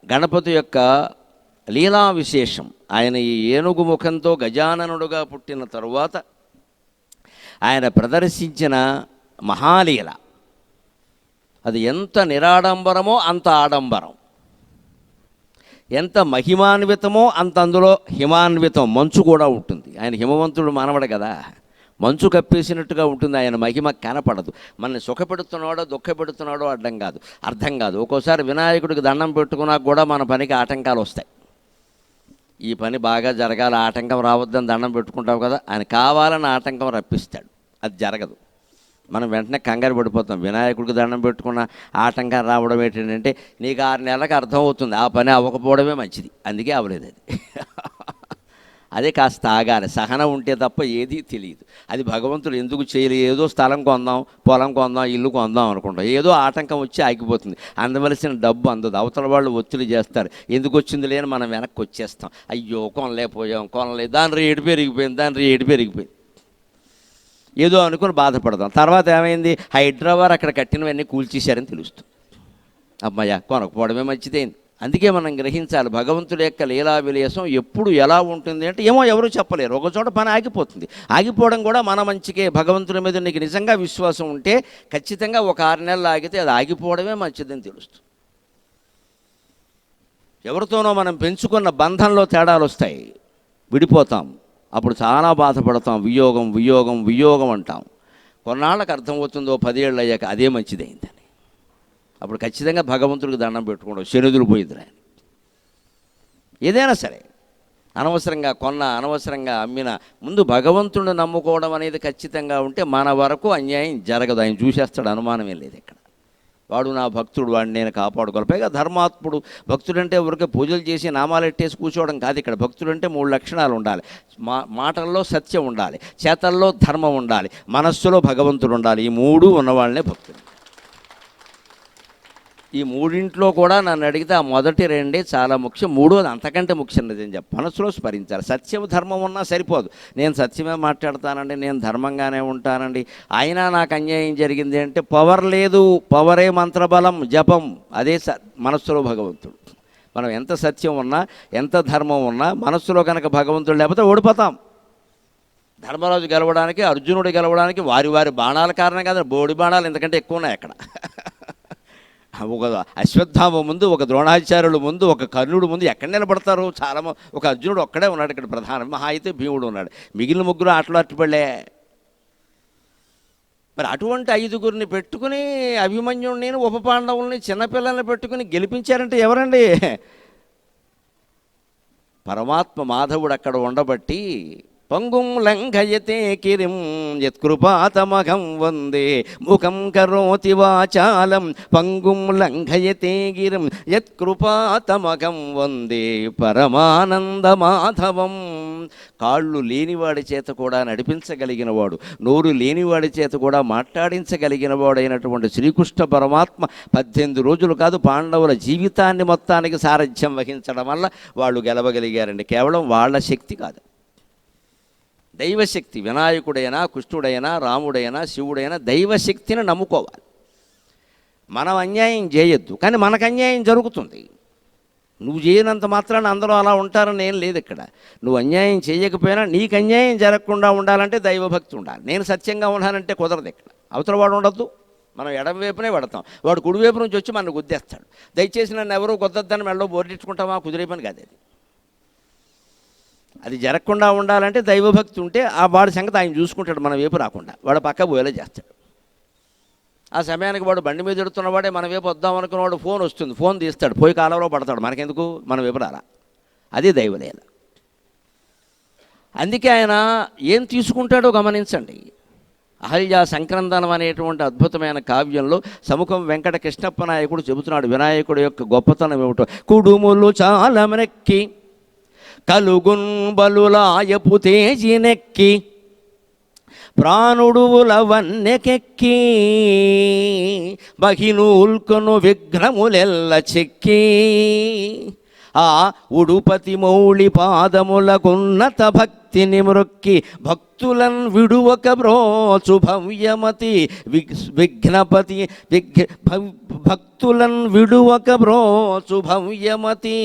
గణపతి యొక్క లీలా విశేషం. ఆయన ఈ ఏనుగు ముఖంతో గజాననుడుగా పుట్టిన తరువాత ఆయన ప్రదర్శించిన మహాలీల అది ఎంత నిరాడంబరమో అంత ఆడంబరం, ఎంత మహిమాన్వితమో అంత అందులో హిమాన్వితం. మంచు కూడా ఉంటుంది. ఆయన హిమవంతుడు మానవుడు కదా, మంచు కప్పేసినట్టుగా ఉంటుంది. ఆయన మహిమ కనపడదు. మనల్ని సుఖపెడుతున్నాడో దుఃఖపెడుతున్నాడో అర్థం కాదు. ఒక్కోసారి వినాయకుడికి దండం పెట్టుకున్నా కూడా మన పనికి ఆటంకాలు వస్తాయి. ఈ పని బాగా జరగాలి, ఆటంకం రావద్దని దండం పెట్టుకుంటావు కదా, ఆయన కావాలని ఆటంకం రప్పిస్తాడు, అది జరగదు. మనం వెంటనే కంగారు పడిపోతాం. వినాయకుడికి దండం పెట్టుకున్న ఆటంకం రావడం ఏంటంటే నీకు 6 నెలలకు అర్థమవుతుంది ఆ పని అవ్వకపోవడమే మంచిది, అందుకే అవ్వలేదు అది. అదే కాస్త ఆగాలి, సహనం ఉంటే తప్ప ఏదీ తెలియదు. అది భగవంతుడు ఎందుకు చేయలేదు, ఏదో స్థలం కొందాం, పొలం కొందాం, ఇల్లు కొందాం అనుకుంటాం, ఏదో ఆటంకం వచ్చి ఆగిపోతుంది. అందవలసిన డబ్బు అందదు, అవతల వాళ్ళు ఒత్తిడి చేస్తారు, ఎందుకు వచ్చింది లేని మనం వెనక్కి వచ్చేస్తాం. అయ్యో కొనలేదు, దాని రేటు పెరిగిపోయింది, ఏదో అనుకుని బాధపడదాం. తర్వాత ఏమైంది, హైదరాబాద్ అక్కడ కట్టినవన్నీ కూల్చేశారని తెలుస్తుంది. అమ్మయ్య కొనకపోవడమే మంచిదైంది. అందుకే మనం గ్రహించాలి, భగవంతుడి యొక్క లీలా విలాసం ఎప్పుడు ఎలా ఉంటుంది అంటే ఏమో ఎవరు చెప్పలేరు. ఒక చోట పని ఆగిపోతుంది, ఆగిపోవడం కూడా మన మంచికే. భగవంతుడి మీద నీకు నిజంగా విశ్వాసం ఉంటే ఖచ్చితంగా ఒక 6 నెలలు ఆగితే అది ఆగిపోవడమే మంచిదని తెలుస్తుంది. ఎవరితోనో మనం పెంచుకున్న బంధంలో తేడాలు వస్తాయి, విడిపోతాం, అప్పుడు చాలా బాధపడతాం. వియోగం అంటాం. కొన్నాళ్ళకి అర్థమవుతుందో 10 ఏళ్ళు అయ్యాక అదే మంచిదైందని. అప్పుడు ఖచ్చితంగా భగవంతుడికి దండం పెట్టుకోవడం, శనిదులు పోయింది. ఏదైనా సరే అనవసరంగా అనవసరంగా అమ్మిన ముందు భగవంతుడిని నమ్ముకోవడం అనేది ఖచ్చితంగా ఉంటే మన వరకు అన్యాయం జరగదు. ఆయన చూసేస్తాడు, అనుమానమే లేదు. ఇక్కడ వాడు నా భక్తుడు, వాడిని నేను కాపాడుకోవాలి. పైగా ధర్మాత్ముడు. భక్తుడంటే ఊరికే పూజలు చేసి నామాలు ఎట్టేసి కూర్చోవడం కాదు. ఇక్కడ భక్తుడంటే 3 లక్షణాలు ఉండాలి. మాటల్లో సత్యం ఉండాలి, చేతల్లో ధర్మం ఉండాలి, మనస్సులో భగవంతుడు ఉండాలి. ఈ 3 ఉన్నవాళ్ళనే భక్తుడు. ఈ 3ఇంట్లో కూడా నన్ను అడిగితే ఆ మొదటి 2 చాలా ముఖ్యం, 3వది అంతకంటే ముఖ్యం. నిజం చెప్పి మనసులో స్మరించాలి. సత్యం ధర్మం ఉన్నా సరిపోదు. నేను సత్యమే మాట్లాడతానండి, నేను ధర్మంగానే ఉంటానండి, అయినా నాకు అన్యాయం జరిగింది అంటే పవర్ లేదు. పవరే మంత్రబలం, జపం, అదే మనస్సులో భగవంతుడు. మనం ఎంత సత్యం ఉన్నా, ఎంత ధర్మం ఉన్నా, మనస్సులో కనుక భగవంతుడు లేకపోతే ఓడిపోతాం. ధర్మరాజు గెలవడానికి, అర్జునుడు గెలవడానికి వారి బాణాల కారణం కాదు, బోడి బాణాలు ఇంతకంటే ఎక్కువ ఉన్నాయి అక్కడ. ఒక అశ్వత్థామ ముందు, ఒక ద్రోణాచార్యుల ముందు, ఒక కర్ణుడు ముందు ఎక్కడ నిలబడతారు? చాలా ఒక అర్జునుడు ఒక్కడే ఉన్నాడు ఇక్కడ ప్రధానం, మహా అయితే భీముడు ఉన్నాడు, మిగిలిన 3 ఆటలు అట్టుపడలే. మరి అటువంటి 5గురిని పెట్టుకుని అభిమన్యుడిని, ఉప పాండవుల్ని, చిన్నపిల్లల్ని పెట్టుకుని గెలిపించారంటే ఎవరండి? పరమాత్మ మాధవుడు అక్కడ ఉండబట్టి పంగుం లంఘయతే కిరిం యత్కృపాతమఘం వందే ముఖం కరోతి వాచాలం పంగుం లంఘయతే గిరిం యత్కృపాతమఘం వందే పరమానంద మాధవం. కాళ్ళు లేనివాడి చేత కూడా నడిపించగలిగినవాడు, నోరు లేనివాడి చేత కూడా మాట్లాడించగలిగిన వాడైనటువంటి శ్రీకృష్ణ పరమాత్మ 18 రోజులు కాదు, పాండవుల జీవితాన్ని మొత్తానికి సారథ్యం వహించడం వల్ల వాళ్ళు గెలవగలిగారండి. కేవలం వాళ్ళ శక్తి కాదు, దైవశక్తి. వినాయకుడైనా, కృష్ణుడైనా, రాముడైనా, శివుడైనా దైవశక్తిని నమ్ముకోవాలి. మనం అన్యాయం చేయొద్దు, కానీ మనకు అన్యాయం జరుగుతుంది. నువ్వు చేయనంత మాత్రాన అందరూ అలా ఉంటారని ఏం లేదు ఇక్కడ. నువ్వు అన్యాయం చేయకపోయినా నీకు అన్యాయం జరగకుండా ఉండాలంటే దైవభక్తి ఉండాలి. నేను సత్యంగా ఉన్నానంటే కుదరదు. ఇక్కడ అవతల వాడు ఉండద్దు, మనం ఎడం వైపునే పడతాం, వాడు కుడివైపు నుంచి వచ్చి మనకు గుద్దేస్తాడు. దయచేసి నన్ను ఎవరూ కొద్దద్దని మెడలో బోర్డించుకుంటామా? కుదిరే పని కాదు అది. అది జరగకుండా ఉండాలంటే దైవభక్తి ఉంటే ఆ వాడి సంగతి ఆయన చూసుకుంటాడు, మన వైపు రాకుండా వాడు పక్క పోయేలా చేస్తాడు. ఆ సమయానికి వాడు బండి మీద ఎడుతున్నవాడే మన వైపు వద్దాం అనుకున్నవాడు ఫోన్ వస్తుంది, ఫోన్ తీస్తాడు, పోయి కాలంలో పడతాడు, మనకెందుకు, మన వైపు రాలా. అది దైవలీల. అందుకే ఆయన ఏం తీసుకుంటాడో గమనించండి. అహల్య సంక్రందనం అనేటువంటి అద్భుతమైన కావ్యంలో సముఖం వెంకట కృష్ణప్ప నాయకుడు చెబుతున్నాడు వినాయకుడు యొక్క గొప్పతనం ఏమిటో. కుడుములు చాలమనెక్కి కలుగున్ బలులాయపు తేజినెక్కి ప్రాణుడువుల వన్నెకెక్కి బహినూల్కొను విఘ్నములెల్ల చెక్కి ఆ ఉడుపతి మౌళి పాదములకున్నత భక్తిని మృక్కి భక్తులన్ విడువక బ్రోచు భవ్యమతి విఘ్నపతి భక్తులన్ విడువక బ్రోచు భవ్యమతి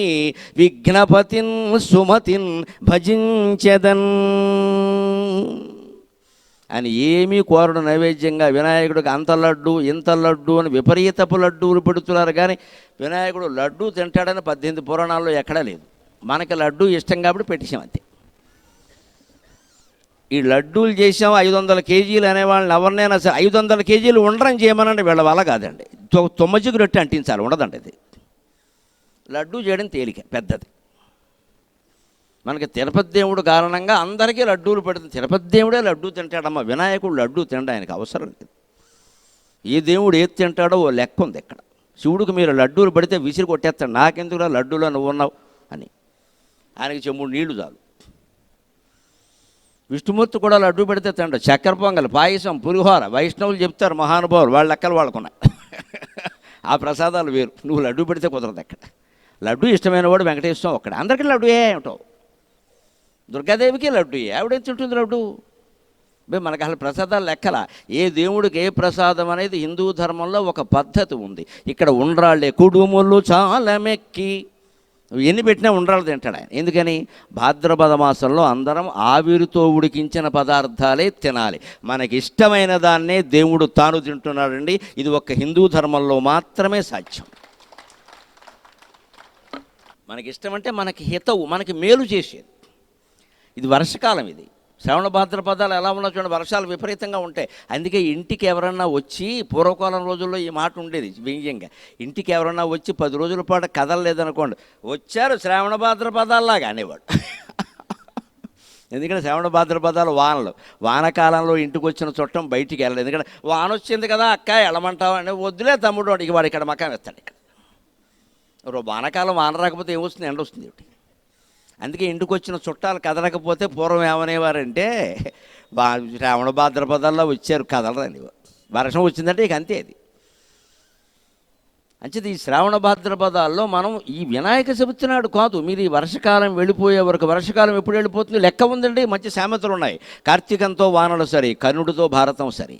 విఘ్నపతిన్ సుమతిన్ భజించెదన్ అని ఏమీ కోరడు నైవేద్యంగా. వినాయకుడికి అంత లడ్డు ఇంత లడ్డు అని విపరీతపు లడ్డూలు పెడుతున్నారు, కానీ వినాయకుడు లడ్డు తింటాడని 18 పురాణాల్లో ఎక్కడా లేదు. మనకి లడ్డు ఇష్టం కాబట్టి పెట్టేసాం అంతే. ఈ లడ్డూలు చేసాం 500 కేజీలు అనేవాళ్ళని ఎవరినైనా సరే 500 కేజీలు ఉండరం చేయమనండి, వీళ్ళ వల్ల కాదండి. తొమ్మజిగు రొట్టె అంటించాలి, ఉండదండి అది. లడ్డూ చేయడం తేలిక, పెద్దది. మనకి తిరుపతి దేవుడు కారణంగా అందరికీ లడ్డూలు పెడుతుంది. తిరుపతి దేవుడే లడ్డూ తింటాడమ్మా, వినాయకుడు లడ్డూ తినడం ఆయనకు అవసరం లేదు. ఏ దేవుడు ఏది తింటాడో ఓ లెక్క ఉంది ఇక్కడ. శివుడికి మీరు లడ్డూలు పడితే విసిరి కొట్టేస్తాడు, నాకెందుకురా లడ్డూలో నువ్వు ఉన్నావు అని. ఆయనకి చెమ్ముడు నీళ్లు చాలు. విష్ణుమూర్తి కూడా లడ్డూ పెడితే తింటాడు. చక్కెర పొంగల్, పాయసం, పులిహోర వైష్ణవులు చెప్తారు మహానుభావులు, వాళ్ళ లెక్కలు వాళ్ళకున్నాయి. ఆ ప్రసాదాలు వేరు. నువ్వు లడ్డూ పెడితే కుదరదు అక్కడ. లడ్డూ ఇష్టమైన వాడు వెంకటేశ్వరం ఒక్కడ, అందరికీ లడ్డూ ఏమిటో. దుర్గాదేవికి లడ్డు, ఆవిడేం తింటుంది లడ్డు? మనకు అసలు ప్రసాదాలు లెక్కల. ఏ దేవుడికి ఏ ప్రసాదం అనేది హిందూ ధర్మంలో ఒక పద్ధతి ఉంది. ఇక్కడ ఉండ్రాళ్ళే కుడుములు చాలా మెక్కి ఎన్ని పెట్టినా ఉండ్రాళ్ళు తింటాడు ఆయన. ఎందుకని? భాద్రపద మాసంలో అందరం ఆవిరితో ఉడికించిన పదార్థాలే తినాలి. మనకి ఇష్టమైన దాన్నే దేవుడు తాను తింటున్నాడండి. ఇది ఒక్క హిందూ ధర్మంలో మాత్రమే సాధ్యం. మనకి ఇష్టం అంటే మనకి హితవు, మనకి మేలు చేసేది. ఇది వర్షకాలం, ఇది శ్రవణ భాద్రపదాలు ఎలా ఉన్నా చూడండి, వర్షాలు విపరీతంగా ఉంటాయి. అందుకే ఇంటికి ఎవరన్నా వచ్చి, పూర్వకాలం రోజుల్లో ఈ మాట ఉండేది వ్యంగ్యంగా, ఇంటికి ఎవరన్నా వచ్చి 10 రోజుల పాటు కదలలేదనుకోండి, వచ్చారు శ్రావణ భాద్రపదాల్లాగా అనేవాడు. ఎందుకంటే శ్రవణ భాద్రపదాలు వానలు, వానకాలంలో ఇంటికి వచ్చిన చుట్టం బయటికి వెళ్ళలేదు. ఎందుకంటే వాన వచ్చింది కదా అక్క వెళ్ళమంటావా అంటే, వద్దులే తమ్ముడు ఇక వాడు ఇక్కడ మకాం వేస్తాడు. ఇక్కడ వానకాలం వాన రాకపోతే ఏమొస్తుంది? ఎండ వస్తుంది ఒకటి. అందుకే ఇంటికి వచ్చిన చుట్టాలు కదలకపోతే పూర్వం ఏమనేవారంటే, శ్రావణ భాద్రపదాల్లో వచ్చారు కదలరని. వర్షం వచ్చిందంటే ఇక అంతే. అది అంచేది ఈ శ్రావణ భాద్రపదాల్లో మనం ఈ వినాయక చవితి నాడు కాదు, మీరు ఈ వర్షకాలం వెళ్ళిపోయే వరకు. వర్షకాలం ఎప్పుడు వెళ్ళిపోతుంది లెక్క ఉందండి. మంచి సామెతలు ఉన్నాయి. కార్తీకంతో వానలు సరి, కర్ణుడితో భారతం సరి.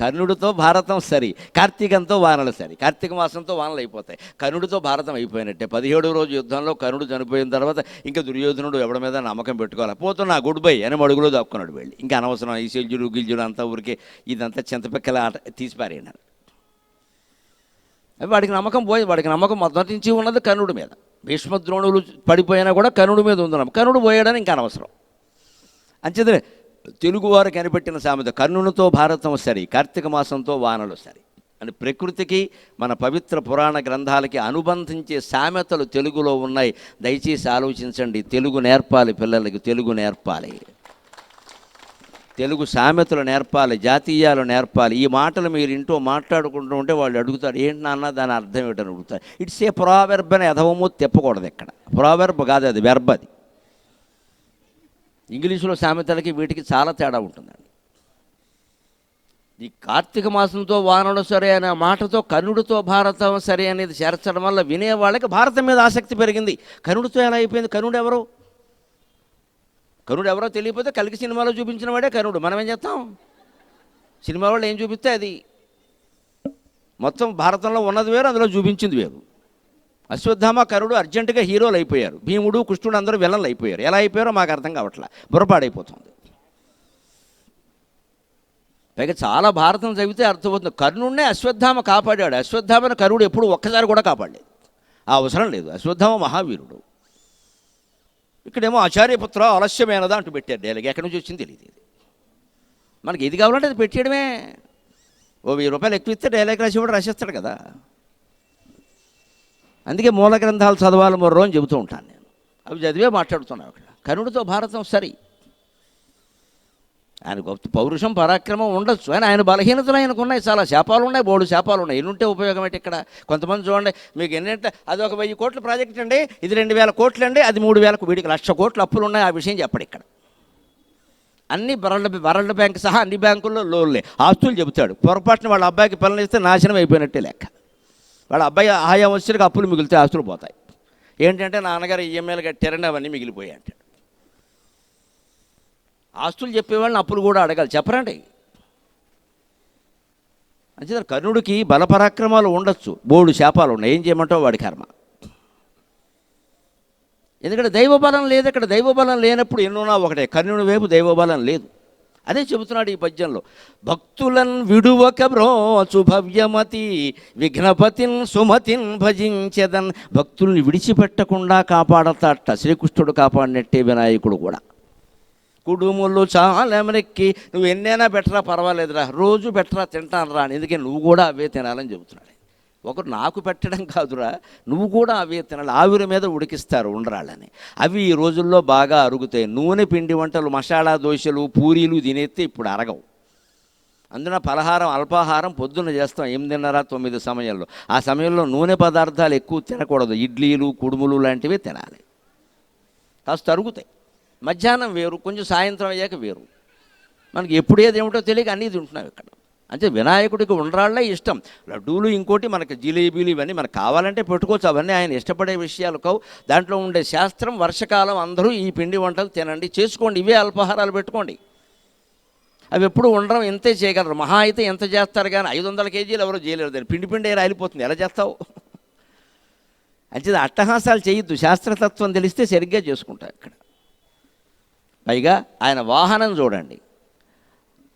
కర్ణుడితో భారతం సరి, కార్తీకంతో వానలు సరి. కార్తీక మాసంతో వానలు అయిపోతాయి, కర్ణుడితో భారతం అయిపోయినట్టే. 17వ రోజు యుద్ధంలో కర్ణుడు చనిపోయిన తర్వాత ఇంకా దుర్యోధనుడు ఎవడి మీద నమ్మకం పెట్టుకోవాలి. పోతున్నా గుడ్ బై అని అడుగులో దాక్కున్నాడు వెళ్ళి. ఇంకా అనవసరం ఈ సెల్జుడు గిల్జుడు అంతా ఊరికే ఇదంతా చింతపిక్కల ఆట తీసిపారేనాడు. వాడికి నమ్మకం పోయి, వాడికి నమ్మకం మొదటి నుంచి ఉన్నది కర్ణుడి మీద. భీష్మద్రోణులు పడిపోయినా కూడా కర్ణుడి మీద ఉంది నమ్మకం. కర్ణుడు పోయాడని ఇంకా అనవసరం. అంచేతే తెలుగువారు కనిపెట్టిన సామెత కర్ణునితో భారతం సరి, కార్తీక మాసంతో వానలు సరి అని. ప్రకృతికి మన పవిత్ర పురాణ గ్రంథాలకి అనుబంధించే సామెతలు తెలుగులో ఉన్నాయి. దయచేసి ఆలోచించండి. తెలుగు నేర్పాలి, పిల్లలకి తెలుగు నేర్పాలి, తెలుగు సామెతలు నేర్పాలి, జాతీయాలు నేర్పాలి. ఈ మాటలు మీరు ఇంట్లో మాట్లాడుకుంటూ ఉంటే వాళ్ళు అడుగుతారు, ఏంటి నాన్న దాని అర్థం ఏంటని అడుగుతారు. ఇట్స్ ఏ ప్రావెర్బ్ అని ఎదవము తిప్పకూడదు ఇక్కడ. ప్రావెర్బ్ కాదు, అది వెర్బ్. అది ఇంగ్లీషులో సామెతలకి వీటికి చాలా తేడా ఉంటుందండి. ఈ కార్తీక మాసంతో వానలు సరే అనే మాటతో కర్ణుడితో భారతం సరే అనేది చేర్చడం వల్ల వినేవాళ్ళకి భారతం మీద ఆసక్తి పెరిగింది. కర్ణుడితో ఎలా అయిపోయింది? కర్ణుడు ఎవరో తెలియకపోతే కలికి సినిమాలో చూపించిన వాడే కర్ణుడు. మనం ఏం చేస్తాం? సినిమా వాళ్ళు ఏం చూపిస్తే అది. మొత్తం భారతంలో ఉన్నది వేరు, అందులో చూపించింది వేరు. అశ్వత్థామ కరుడు అర్జెంటుగా హీరోలు అయిపోయారు. భీముడు కృష్ణుడు అందరూ విలన్లు అయిపోయారు. ఎలా అయిపోయారో మాకు అర్థం కావట్లా, బుర్రపాడైపోతుంది. పైగా చాలా భారతం చదివితే అర్థమవుతుంది. కర్ణుడినే అశ్వత్థామ కాపాడాడు. అశ్వత్థామను కరుడు ఎప్పుడు ఒక్కసారి కూడా కాపాడలేదు. ఆ అవసరం లేదు. అశ్వత్థామ మహావీరుడు. ఇక్కడేమో ఆచార్యపుత్ర ఆలస్యమైనదా అంటూ పెట్టారు డైలాగ్. ఎక్కడి నుంచి వచ్చింది తెలియదు. మనకి ఏది కావాలంటే అది పెట్టేయడమే. ఓ 1000 రూపాయలు ఎక్కువ ఇస్తే డైలాగ్ రాసి కూడా రాసేస్తాడు కదా. అందుకే మూల గ్రంథాలు చదవాలి మరో అని చెబుతూ ఉంటాను నేను. అవి చదివే మాట్లాడుతున్నాను అక్కడ. కర్ణుడితో భారతం సరి. ఆయన గొప్ప పౌరుషం పరాక్రమం ఉండొచ్చు, ఆయన బలహీనతలు ఆయనకు ఉన్నాయి. చాలా శాపాలు ఉన్నాయి, బోర్డు శాపాలు ఉన్నాయి. ఎన్నుంటే ఉపయోగం ఏంటి ఇక్కడ? కొంతమంది చూడండి, మీకు ఎన్నంటే అది ఒక 1000 కోట్ల ప్రాజెక్ట్ అండి, ఇది 2000 కోట్లు అండి, అది 3000, వీడికి 1,00,000 కోట్ల అప్పులు ఉన్నాయి. ఆ విషయం చెప్పడు ఇక్కడ. అన్ని వరల్డ్ బ్యాంక్ సహా అన్ని బ్యాంకుల్లో లోన్లే. ఆస్తులు చెబుతాడు. పొరపాటున వాళ్ళ అబ్బాయికి పిల్లలు ఇస్తే నాశనం అయిపోయినట్టే లెక్క. వాళ్ళ అబ్బాయి ఆయాం వచ్చేసరికి అప్పులు మిగిలితే ఆస్తులు పోతాయి. ఏంటంటే నాన్నగారు ఈఎంఐలు కట్టారండి, అవన్నీ మిగిలిపోయాయి అంటాడు. ఆస్తులు చెప్పేవాళ్ళని అప్పులు కూడా అడగాలి, చెప్పరండి. అంతే కర్ణుడికి బలపరాక్రమాలు ఉండొచ్చు, బోడు శాపాలు ఉన్నాయి, ఏం చేయమంటావు వాడి కర్మ. ఎందుకంటే దైవబలం లేదు. ఇక్కడ దైవబలం లేనప్పుడు ఎన్నున్నా ఒకటే, కర్ణుని వైపు దైవబలం లేదు. అదే చెబుతున్నాడు ఈ పద్యంలో. భక్తులన్ విడువక బ్రోచు భవ్యమతి విఘ్నపతిన్ సుమతిన్ భజించెదన్. భక్తుల్ని విడిచిపెట్టకుండా కాపాడతాట శ్రీకృష్ణుడు కాపాడినట్టే వినాయకుడు కూడా. కుడుములు చాలా మెక్కి నువ్వు ఎన్నైనా పెట్టరా పర్వాలేదురా, రోజు పెట్టరా తింటాను రా, ఎందుకని నువ్వు కూడా అవే తినాలని చెబుతున్నాడు. ఒకరు నాకు పెట్టడం కాదురా, నువ్వు కూడా అవే తినాలి. ఆవిరి మీద ఉడికిస్తారు ఉండరాళ్ళని, అవి ఈ రోజుల్లో బాగా అరుగుతాయి. నూనె పిండి వంటలు, మసాలా దోశలు, పూరీలు తినేస్తే ఇప్పుడు అరగవు. అందున పలహారం అల్పాహారం పొద్దున్న చేస్తాం 8:30, 9 సమయంలో. ఆ సమయంలో నూనె పదార్థాలు ఎక్కువ తినకూడదు. ఇడ్లీలు, కుడుములు లాంటివి తినాలి, కాస్త అరుగుతాయి. మధ్యాహ్నం వేరు, కొంచెం సాయంత్రం అయ్యాక వేరు. మనకి ఎప్పుడు ఏదేమిటో తెలియక అన్నీ తింటున్నాం ఇక్కడ. అంటే వినాయకుడికి ఉండరాళ్ళే ఇష్టం. లడ్డూలు, ఇంకోటి మనకి జిలేబీలు, ఇవన్నీ మనకు కావాలంటే పెట్టుకోవచ్చు, అవన్నీ ఆయన ఇష్టపడే విషయాలు కావు. దాంట్లో ఉండే శాస్త్రం, వర్షకాలం అందరూ ఈ పిండి వంటలు తినండి, చేసుకోండి, ఇవే అల్పాహారాలు పెట్టుకోండి. అవి ఎప్పుడు ఉండడం ఇంతే చేయగలరు, మహా అయితే ఎంత చేస్తారు కానీ 500 కేజీలు ఎవరో చేయలేరు. దాన్ని పిండి పిండి రాలిపోతుంది, ఎలా చేస్తావు? అంటే అట్టహాసాలు చేయొద్దు, శాస్త్రతత్వం తెలిస్తే సరిగ్గా చేసుకుంటారు ఇక్కడ. పైగా ఆయన వాహనం చూడండి,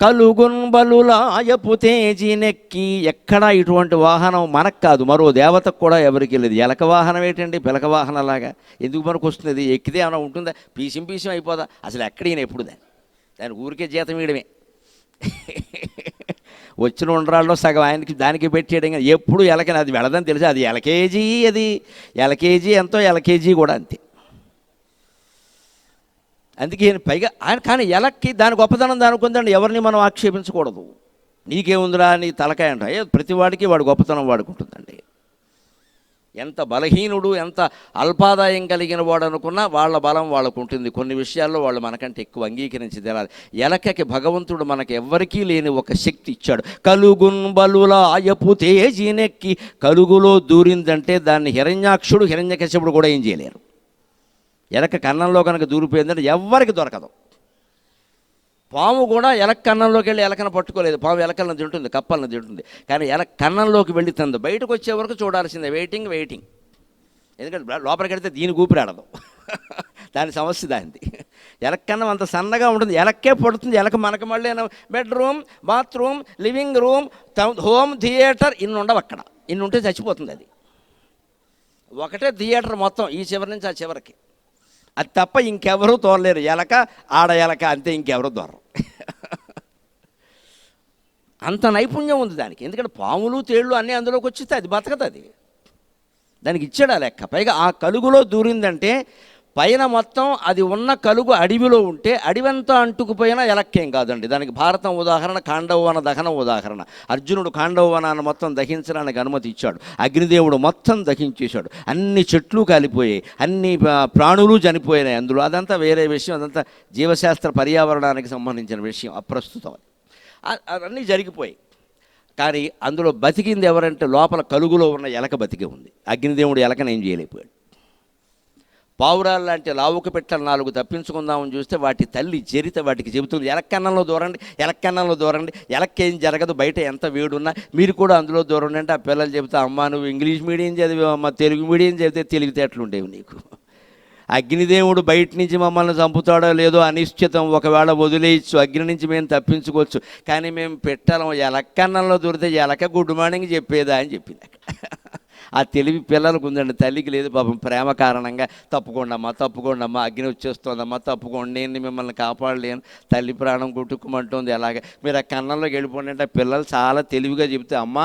కలుగున్ బలులాయపు తేజీనెక్కి. ఎక్కడా ఇటువంటి వాహనం మనకు కాదు, మరో దేవతకు కూడా ఎవరికి లేదు. ఎలక వాహనం ఏంటండి, పిలక వాహనంలాగా ఎందుకు మనకు వస్తుంది? ఎక్కితే ఏమైనా ఉంటుందా? పీసిం అయిపోదా? అసలు ఎక్కడైనా ఎప్పుడు దాని ఊరికే జీతం ఇవ్వడమే. వచ్చిన ఉండరాల్లో సగం ఆయనకి దానికి పెట్టేయడం. కానీ ఎప్పుడు ఎలకని, అది వెళ్ళదని తెలిసి అది ఎలకేజీ, అది ఎలకేజీ ఎంతో, ఎలకేజీ కూడా అంతే. అందుకే పైగా ఆయన, కానీ ఎలక్కి దాని గొప్పతనం దానికి ఉందండి, ఎవరిని మనం ఆక్షేపించకూడదు. నీకేముందిరా నీ తలకాయ అంట, ప్రతివాడికి వాడు గొప్పతనం వాడుకుంటుందండి. ఎంత బలహీనుడు, ఎంత అల్పాదాయం కలిగిన వాడు అనుకున్నా వాళ్ళ బలం వాళ్ళకు ఉంటుంది. కొన్ని విషయాల్లో వాళ్ళు మనకంటే ఎక్కువ అంగీకరించి తెలాలి. ఎలకకి భగవంతుడు మనకు ఎవ్వరికీ లేని ఒక శక్తి ఇచ్చాడు. కలుగున్ బలులాయపు తేజీనెక్కి. కలుగులో దూరిందంటే దాన్ని హిరణ్యాక్షుడు, హిరణ్యకశిపుడు కూడా ఏం చేయలేరు. ఎలక కన్నంలో కనుక దూరిపోయిందంటే ఎవ్వరికి దొరకదు. పాము కూడా ఎలక కన్నంలోకి వెళ్ళి ఎలకను పట్టుకోలేదు. పాము ఎలకలను తింటుంది, కప్పలను తింటుంది, కానీ ఎలక కన్నంలోకి వెళ్ళి తింది. బయటకు వచ్చే వరకు చూడాల్సిందే, వెయిటింగ్. ఎందుకంటే లోపలికి వెళితే దీని ఊపిరాడదు. దాని సమస్య దానిది. ఎలక కన్నం అంత సన్నగా ఉంటుంది, ఎలక్కే పడుతుంది. ఎలక మనకు మళ్ళీ bedroom, bathroom, living room, home theatre ఇన్ని ఉండవు అక్కడ. ఇన్ని ఉంటే చచ్చిపోతుంది. అది ఒకటే థియేటర్ మొత్తం, ఈ చివరి నుంచి ఆ చివరికి. అది తప్ప ఇంకెవరూ తోరలేరు. ఎలక, ఆడ ఎలక అంతే, ఇంకెవరూ దూరం. అంత నైపుణ్యం ఉంది దానికి. ఎందుకంటే పాములు, తేళ్ళు అన్నీ అందులోకి వచ్చిస్తే అది బతకదు, అది దానికి ఇచ్చాడు ఆ లెక్క. పైగా ఆ కలుగులో దూరిందంటే పైన మొత్తం అది ఉన్న కలుగు అడవిలో ఉంటే అడవంతా అంటుకుపోయినా ఎలక్కేం కాదండి. దానికి భారతం ఉదాహరణ, ఖాండవవన దహనం ఉదాహరణ. అర్జునుడు ఖాండవవనాన్ని మొత్తం దహించడానికి అనుమతి ఇచ్చాడు, అగ్నిదేవుడు మొత్తం దహించేశాడు. అన్ని చెట్లు కాలిపోయాయి, అన్ని ప్రాణులు చనిపోయినాయి అందులో. అదంతా వేరే విషయం, అదంతా జీవశాస్త్ర పర్యావరణానికి సంబంధించిన విషయం, అప్రస్తుతం. అవన్నీ జరిగిపోయాయి. కానీ అందులో బతికింది ఎవరంటే లోపల కలుగులో ఉన్న ఎలక బతికి ఉంది. అగ్నిదేవుడు ఎలకను ఏం చేయలేకపోయాడు. పావురాలు లాంటి లావుకు పెట్టలు 4 తప్పించుకుందామని చూస్తే వాటి తల్లి చరిత వాటికి చెబుతుంది, ఎలక్కన్నంలో దూరండి, ఎలక్కేం జరగదు, బయట ఎంత వేడున్నా మీరు కూడా అందులో దూరండి అంటే ఆ పిల్లలు చెబుతా, అమ్మ నువ్వు ఇంగ్లీష్ మీడియం చదివి, అమ్మ తెలుగు మీడియం చదివితే తెలివితేటలు ఉండేవి నీకు. అగ్నిదేవుడు బయట నుంచి మమ్మల్ని చంపుతాడో లేదో అనిశ్చితం, ఒకవేళ వదిలేయచ్చు, అగ్ని నుంచి మేము తప్పించుకోవచ్చు, కానీ మేము పెట్టాలం ఎలక్కన్నంలో దూరితే ఎలక గుడ్ మార్నింగ్ చెప్పేదా అని చెప్పింది. ఆ తెలివి పిల్లలకు ఉందండి, తల్లికి లేదు పాపం. ప్రేమ కారణంగా తప్పుకోండమ్మా, అగ్ని వచ్చేస్తోందమ్మా, తప్పుకోండి, నేను మిమ్మల్ని కాపాడలేను, తల్లి ప్రాణం కుట్టుకుమంటుంది, అలాగే మీరు ఆ కన్నంలోకి వెళ్ళిపోండి అంటే పిల్లలు చాలా తెలివిగా చెబితే, అమ్మ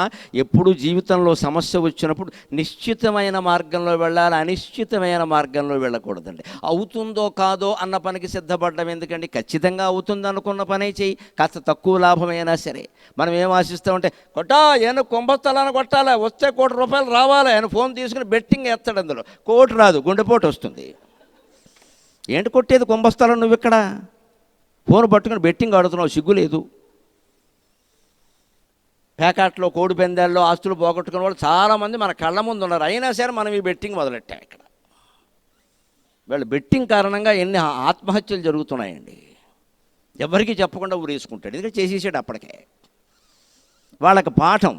ఎప్పుడు జీవితంలో సమస్య వచ్చినప్పుడు నిశ్చితమైన మార్గంలో వెళ్ళాలి, అనిశ్చితమైన మార్గంలో వెళ్ళకూడదండి. అవుతుందో కాదో అన్న పనికి సిద్ధపడడం ఎందుకండి, ఖచ్చితంగా అవుతుంది అనుకున్న పనే చేయి, కాస్త తక్కువ లాభమైనా సరే. మనం ఏం ఆశిస్తామంటే ఏమో కుంభస్థలాన్ని కొట్టాలి, వస్తే ₹1,00,00,000 రావాలి ఆయన ఫోన్ తీసుకుని బెట్టింగ్ వేస్తాడు, అందులో 1,00,00,000 రాదు, గుండెపోటు వస్తుంది. ఏంటి కొట్టేది కుంభస్థలం, నువ్వు ఇక్కడ ఫోన్ పట్టుకుని బెట్టింగ్ ఆడుతున్నావు, సిగ్గు లేదు. పేకాట్లో, కోడి పందాల్లో ఆస్తులు పోగొట్టుకునే వాళ్ళు చాలామంది మన కళ్ళ ముందు ఉన్నారు, అయినా సరే మనం ఈ బెట్టింగ్ మొదలెట్టాం ఇక్కడ. వీళ్ళ బెట్టింగ్ కారణంగా ఎన్ని ఆత్మహత్యలు జరుగుతున్నాయండి. ఎవరికి చెప్పకుండా ఊరేసుకుంటాడు, ఎందుకంటే చేసేసాడు అప్పటికే. వాళ్ళకి పాఠం,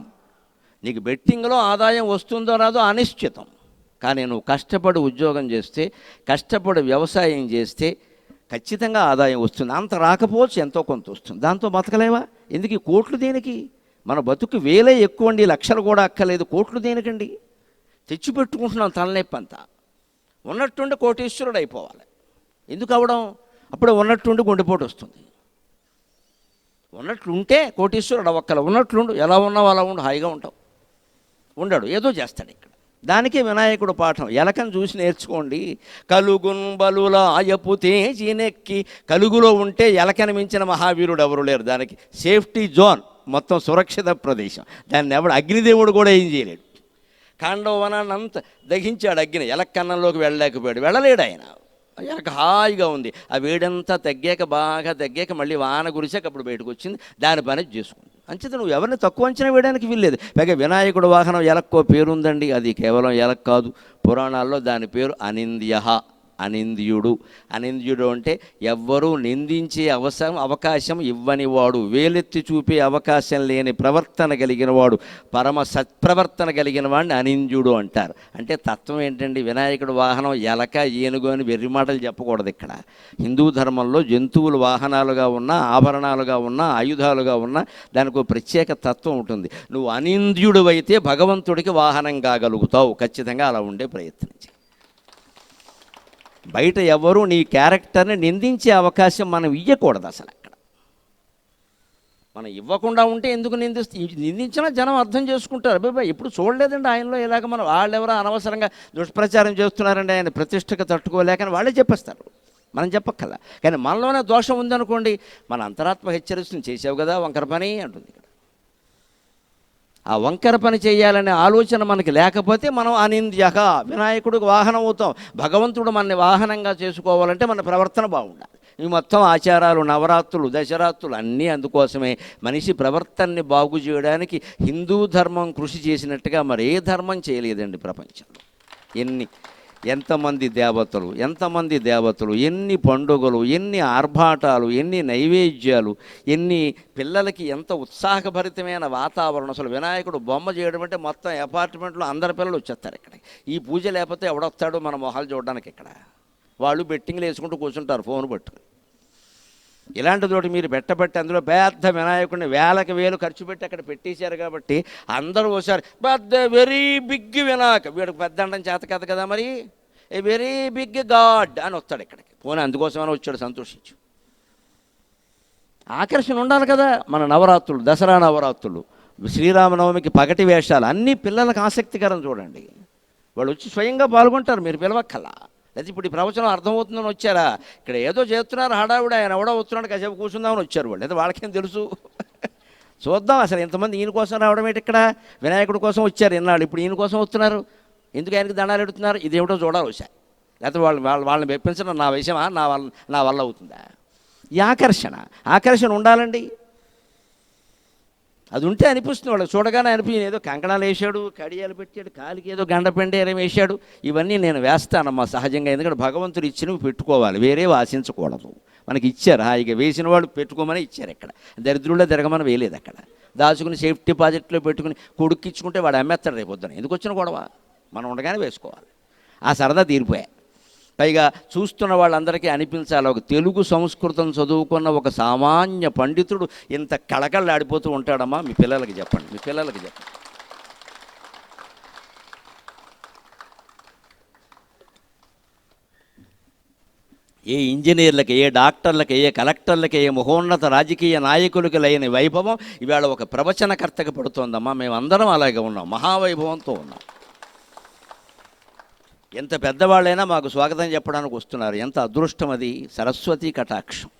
నీకు బెట్టింగ్లో ఆదాయం వస్తుందో రాదో అనిశ్చితం, కానీ నువ్వు కష్టపడి ఉద్యోగం చేస్తే, కష్టపడి వ్యవసాయం చేస్తే ఖచ్చితంగా ఆదాయం వస్తుంది. అంత రాకపోవచ్చు, ఎంతో కొంత వస్తుంది, దాంతో బతకలేవా? ఎందుకు ఈ కోట్లు దేనికి? మన బతుకు వేలే ఎక్కువ అండి, లక్షలు కూడా అక్కర్లేదు, కోట్లు దేనికండి? తెచ్చిపెట్టుకుంటున్నాం తలనొప్పి అంతా. ఉన్నట్టుండి కోటీశ్వరుడు అయిపోవాలి, ఎందుకు అవడం? అప్పుడే ఉన్నట్టుండి గుండెపోటు వస్తుంది. ఉన్నట్లుంటే కోటీశ్వరుడు అవ్వక్కల, ఉన్నట్లుండు, ఎలా ఉన్నావు అలా ఉండు, హాయిగా ఉంటావు. ఉండడు, ఏదో చేస్తాడు ఇక్కడ. దానికే వినాయకుడు పాఠం, ఎలకను చూసి నేర్చుకోండి. కలుగున్ బలుల ఆయపు తేజినెక్కి, కలుగులో ఉంటే ఎలకని మించిన మహావీరుడు ఎవరు లేరు. దానికి సేఫ్టీ జోన్, మొత్తం సురక్షిత ప్రదేశం, దాన్ని ఎవడు అగ్నిదేవుడు కూడా ఏం చేయలేడు. ఖాండవనాన్ని అంత దహించాడు అగ్ని, ఎలక్కన్నంలోకి వెళ్ళలేకపోయాడు, వెళ్ళలేడు ఆయన. ఎలక హాయిగా ఉంది, ఆ వేడంతా తగ్గాక, బాగా తగ్గాక మళ్ళీ వాన గురిసాక అప్పుడు బయటకు వచ్చింది, దాని పని చేసుకుంది. అంచేత నువ్వు ఎవరిని తక్కువ అంచనా వేయడానికి వీల్లేదు. పైగా వినాయకుడు వాహనం ఎలక్కో పేరుందండి, అది కేవలం ఎలక్ కాదు, పురాణాల్లో దాని పేరు అనింద్య, అనింద్యుడు. అనింద్యుడు అంటే ఎవ్వరూ నిందించే అవకాశం ఇవ్వని వాడు, వేలెత్తి చూపే అవకాశం లేని ప్రవర్తన కలిగిన వాడు, పరమ సత్ప్రవర్తన కలిగిన వాడిని అనింద్యుడు అంటారు. అంటే తత్వం ఏంటండి? వినాయకుడు వాహనం ఎలక, ఏనుగు అని వెర్రి మాటలు చెప్పకూడదు ఇక్కడ. హిందూ ధర్మంలో జంతువులు వాహనాలుగా ఉన్నా, ఆభరణాలుగా ఉన్నా, ఆయుధాలుగా ఉన్నా దానికి ప్రత్యేక తత్వం ఉంటుంది. నువ్వు అనింద్యుడు అయితే భగవంతుడికి వాహనం కాగలుగుతావు, ఖచ్చితంగా అలా ఉండే ప్రయత్నించి. బయట ఎవరు నీ క్యారెక్టర్ని నిందించే అవకాశం మనం ఇవ్వకూడదు అసలు. అక్కడ మనం ఇవ్వకుండా ఉంటే ఎందుకు నిందించినా జనం అర్థం చేసుకుంటారు. అబ్బాయి ఎప్పుడు చూడలేదండి ఆయనలో ఇలాగ, మనం వాళ్ళెవరో అనవసరంగా దుష్ప్రచారం చేస్తున్నారండి, ఆయన ప్రతిష్టకు తట్టుకోలేకని వాళ్ళే చెప్పేస్తారు, మనం చెప్పక్కల. కానీ మనలోనే దోషం ఉందనుకోండి, మన అంతరాత్మ హెచ్చరిస్తుంది, చేసావు కదా వంకర పని అంటుంది. ఇక్కడ ఆ వంకర పని చేయాలనే ఆలోచన మనకి లేకపోతే మనం అనింద్యక, వినాయకుడికి వాహనం అవుతాం. భగవంతుడు మనని వాహనంగా చేసుకోవాలంటే మన ప్రవర్తన బాగుండాలి. ఈ మొత్తం ఆచారాలు, నవరాత్రులు, దశరాత్రులు అన్నీ అందుకోసమే. మనిషి ప్రవర్తనని బాగు చేయడానికి హిందూ ధర్మం కృషి చేసినట్టుగా మరే ధర్మం చేయలేదండి ప్రపంచంలో. ఎంతమంది దేవతలు, ఎన్ని పండుగలు, ఎన్ని ఆర్భాటాలు, ఎన్ని నైవేద్యాలు, ఎన్ని పిల్లలకి ఎంత ఉత్సాహభరితమైన వాతావరణం. అసలు వినాయకుడు బొమ్మ చేయడం అంటే మొత్తం అపార్ట్మెంట్లో అందరి పిల్లలు వచ్చేస్తారు ఇక్కడ. ఈ పూజ లేకపోతే ఎవడొస్తాడు మన మొహాలు చూడడానికి? ఇక్కడ వాళ్ళు బెట్టింగ్లు వేసుకుంటూ కూర్చుంటారు ఫోన్ పట్టుకుని. ఇలాంటి తోటి మీరు పెట్టబట్టి అందులో పెద్ద వినాయకుడిని వేలకు వేలు ఖర్చు పెట్టి అక్కడ పెట్టేశారు కాబట్టి అందరూ ఒకసారి పెద్ద వెరీ బిగ్ వినాయక, వీడికి పెద్ద అండం చేత కథ కదా మరి, ఏ వెరీ బిగ్ గాడ్ అని వస్తాడు ఇక్కడికి. పోనీ అందుకోసమని వచ్చాడు, సంతోషించు. ఆకర్షణ ఉండాలి కదా. మన నవరాత్రులు, దసరా నవరాత్రులు, శ్రీరామనవమికి పగటి వేషాలు అన్నీ పిల్లలకు ఆసక్తికరం. చూడండి, వాళ్ళు వచ్చి స్వయంగా పాల్గొంటారు, మీరు పిలవక్కల్లా. అయితే ఇప్పుడు ఈ ప్రవచనం అర్థమవుతుందని వచ్చారా? ఇక్కడ ఏదో చేస్తున్నారు హడావుడు, ఆయన ఎవడో వస్తున్నాడు కాసేపు కూర్చుందామని వచ్చారు వాళ్ళు. అయితే వాళ్ళకేం తెలుసు? చూద్దాం అసలు ఎంతమంది ఈయన కోసం రావడం ఏంటి? ఇక్కడ వినాయకుడి కోసం వచ్చారు ఇన్నాళ్ళు, ఇప్పుడు ఈయన కోసం వస్తున్నారు. ఎందుకు ఆయనకి దండాలు ఎడుతున్నారు? ఇదేమిటో చూడాలి వచ్చాయి. లేకపోతే వాళ్ళని మెప్పించడం నా విషయమా, నా వల్ల అవుతుందా? ఈ ఆకర్షణ ఉండాలండి. అది ఉంటే అనిపిస్తుంది వాళ్ళకి, చూడగానే అనిపించింది ఏదో కంకణాలు వేసాడు, కడియాలు పెట్టాడు, కాలికి ఏదో గండపెండేరం వేసాడు. ఇవన్నీ నేను వేస్తానమ్మా సహజంగా, ఎందుకంటే భగవంతుడు ఇచ్చినవి పెట్టుకోవాలి, వేరే ఆశించకూడదు. మనకి ఇచ్చారు, హాయిగా వేసిన వాళ్ళు పెట్టుకోమని ఇచ్చారు. ఇక్కడ దరిద్రుల్లో తిరగమని వేయలేదు. అక్కడ దాచుకుని సేఫ్టీ డిపాజిట్లో పెట్టుకుని కొడుక్కిచ్చుకుంటే వాడు అమ్మేస్తాడు రేపు పొద్దున. ఎందుకు వచ్చిన గొడవ? మనం ఉండగానే వేసుకోవాలి. ఆ సరదా తీరిపోయాయి. పైగా చూస్తున్న వాళ్ళందరికీ అనిపించాలి, ఒక తెలుగు సంస్కృతం చదువుకున్న ఒక సామాన్య పండితుడు ఇంత కళకళలాడిపోతూ ఉంటాడమ్మా. మీ పిల్లలకి చెప్పండి. ఏ ఇంజనీర్లకి, ఏ డాక్టర్లకి, ఏ కలెక్టర్లకి, ఏ మహోన్నత రాజకీయ నాయకులకి లేని వైభవం ఇవాళ ఒక ప్రవచనకర్తకి పడుతోందమ్మా. మేమందరం అలాగే ఉన్నాం, మహావైభవంతో ఉన్నాం. ఎంత పెద్దవాళ్ళైనా మాకు స్వాగతం చెప్పడానికి వస్తున్నారు. ఎంత అదృష్టం అది! సరస్వతి కటాక్షం.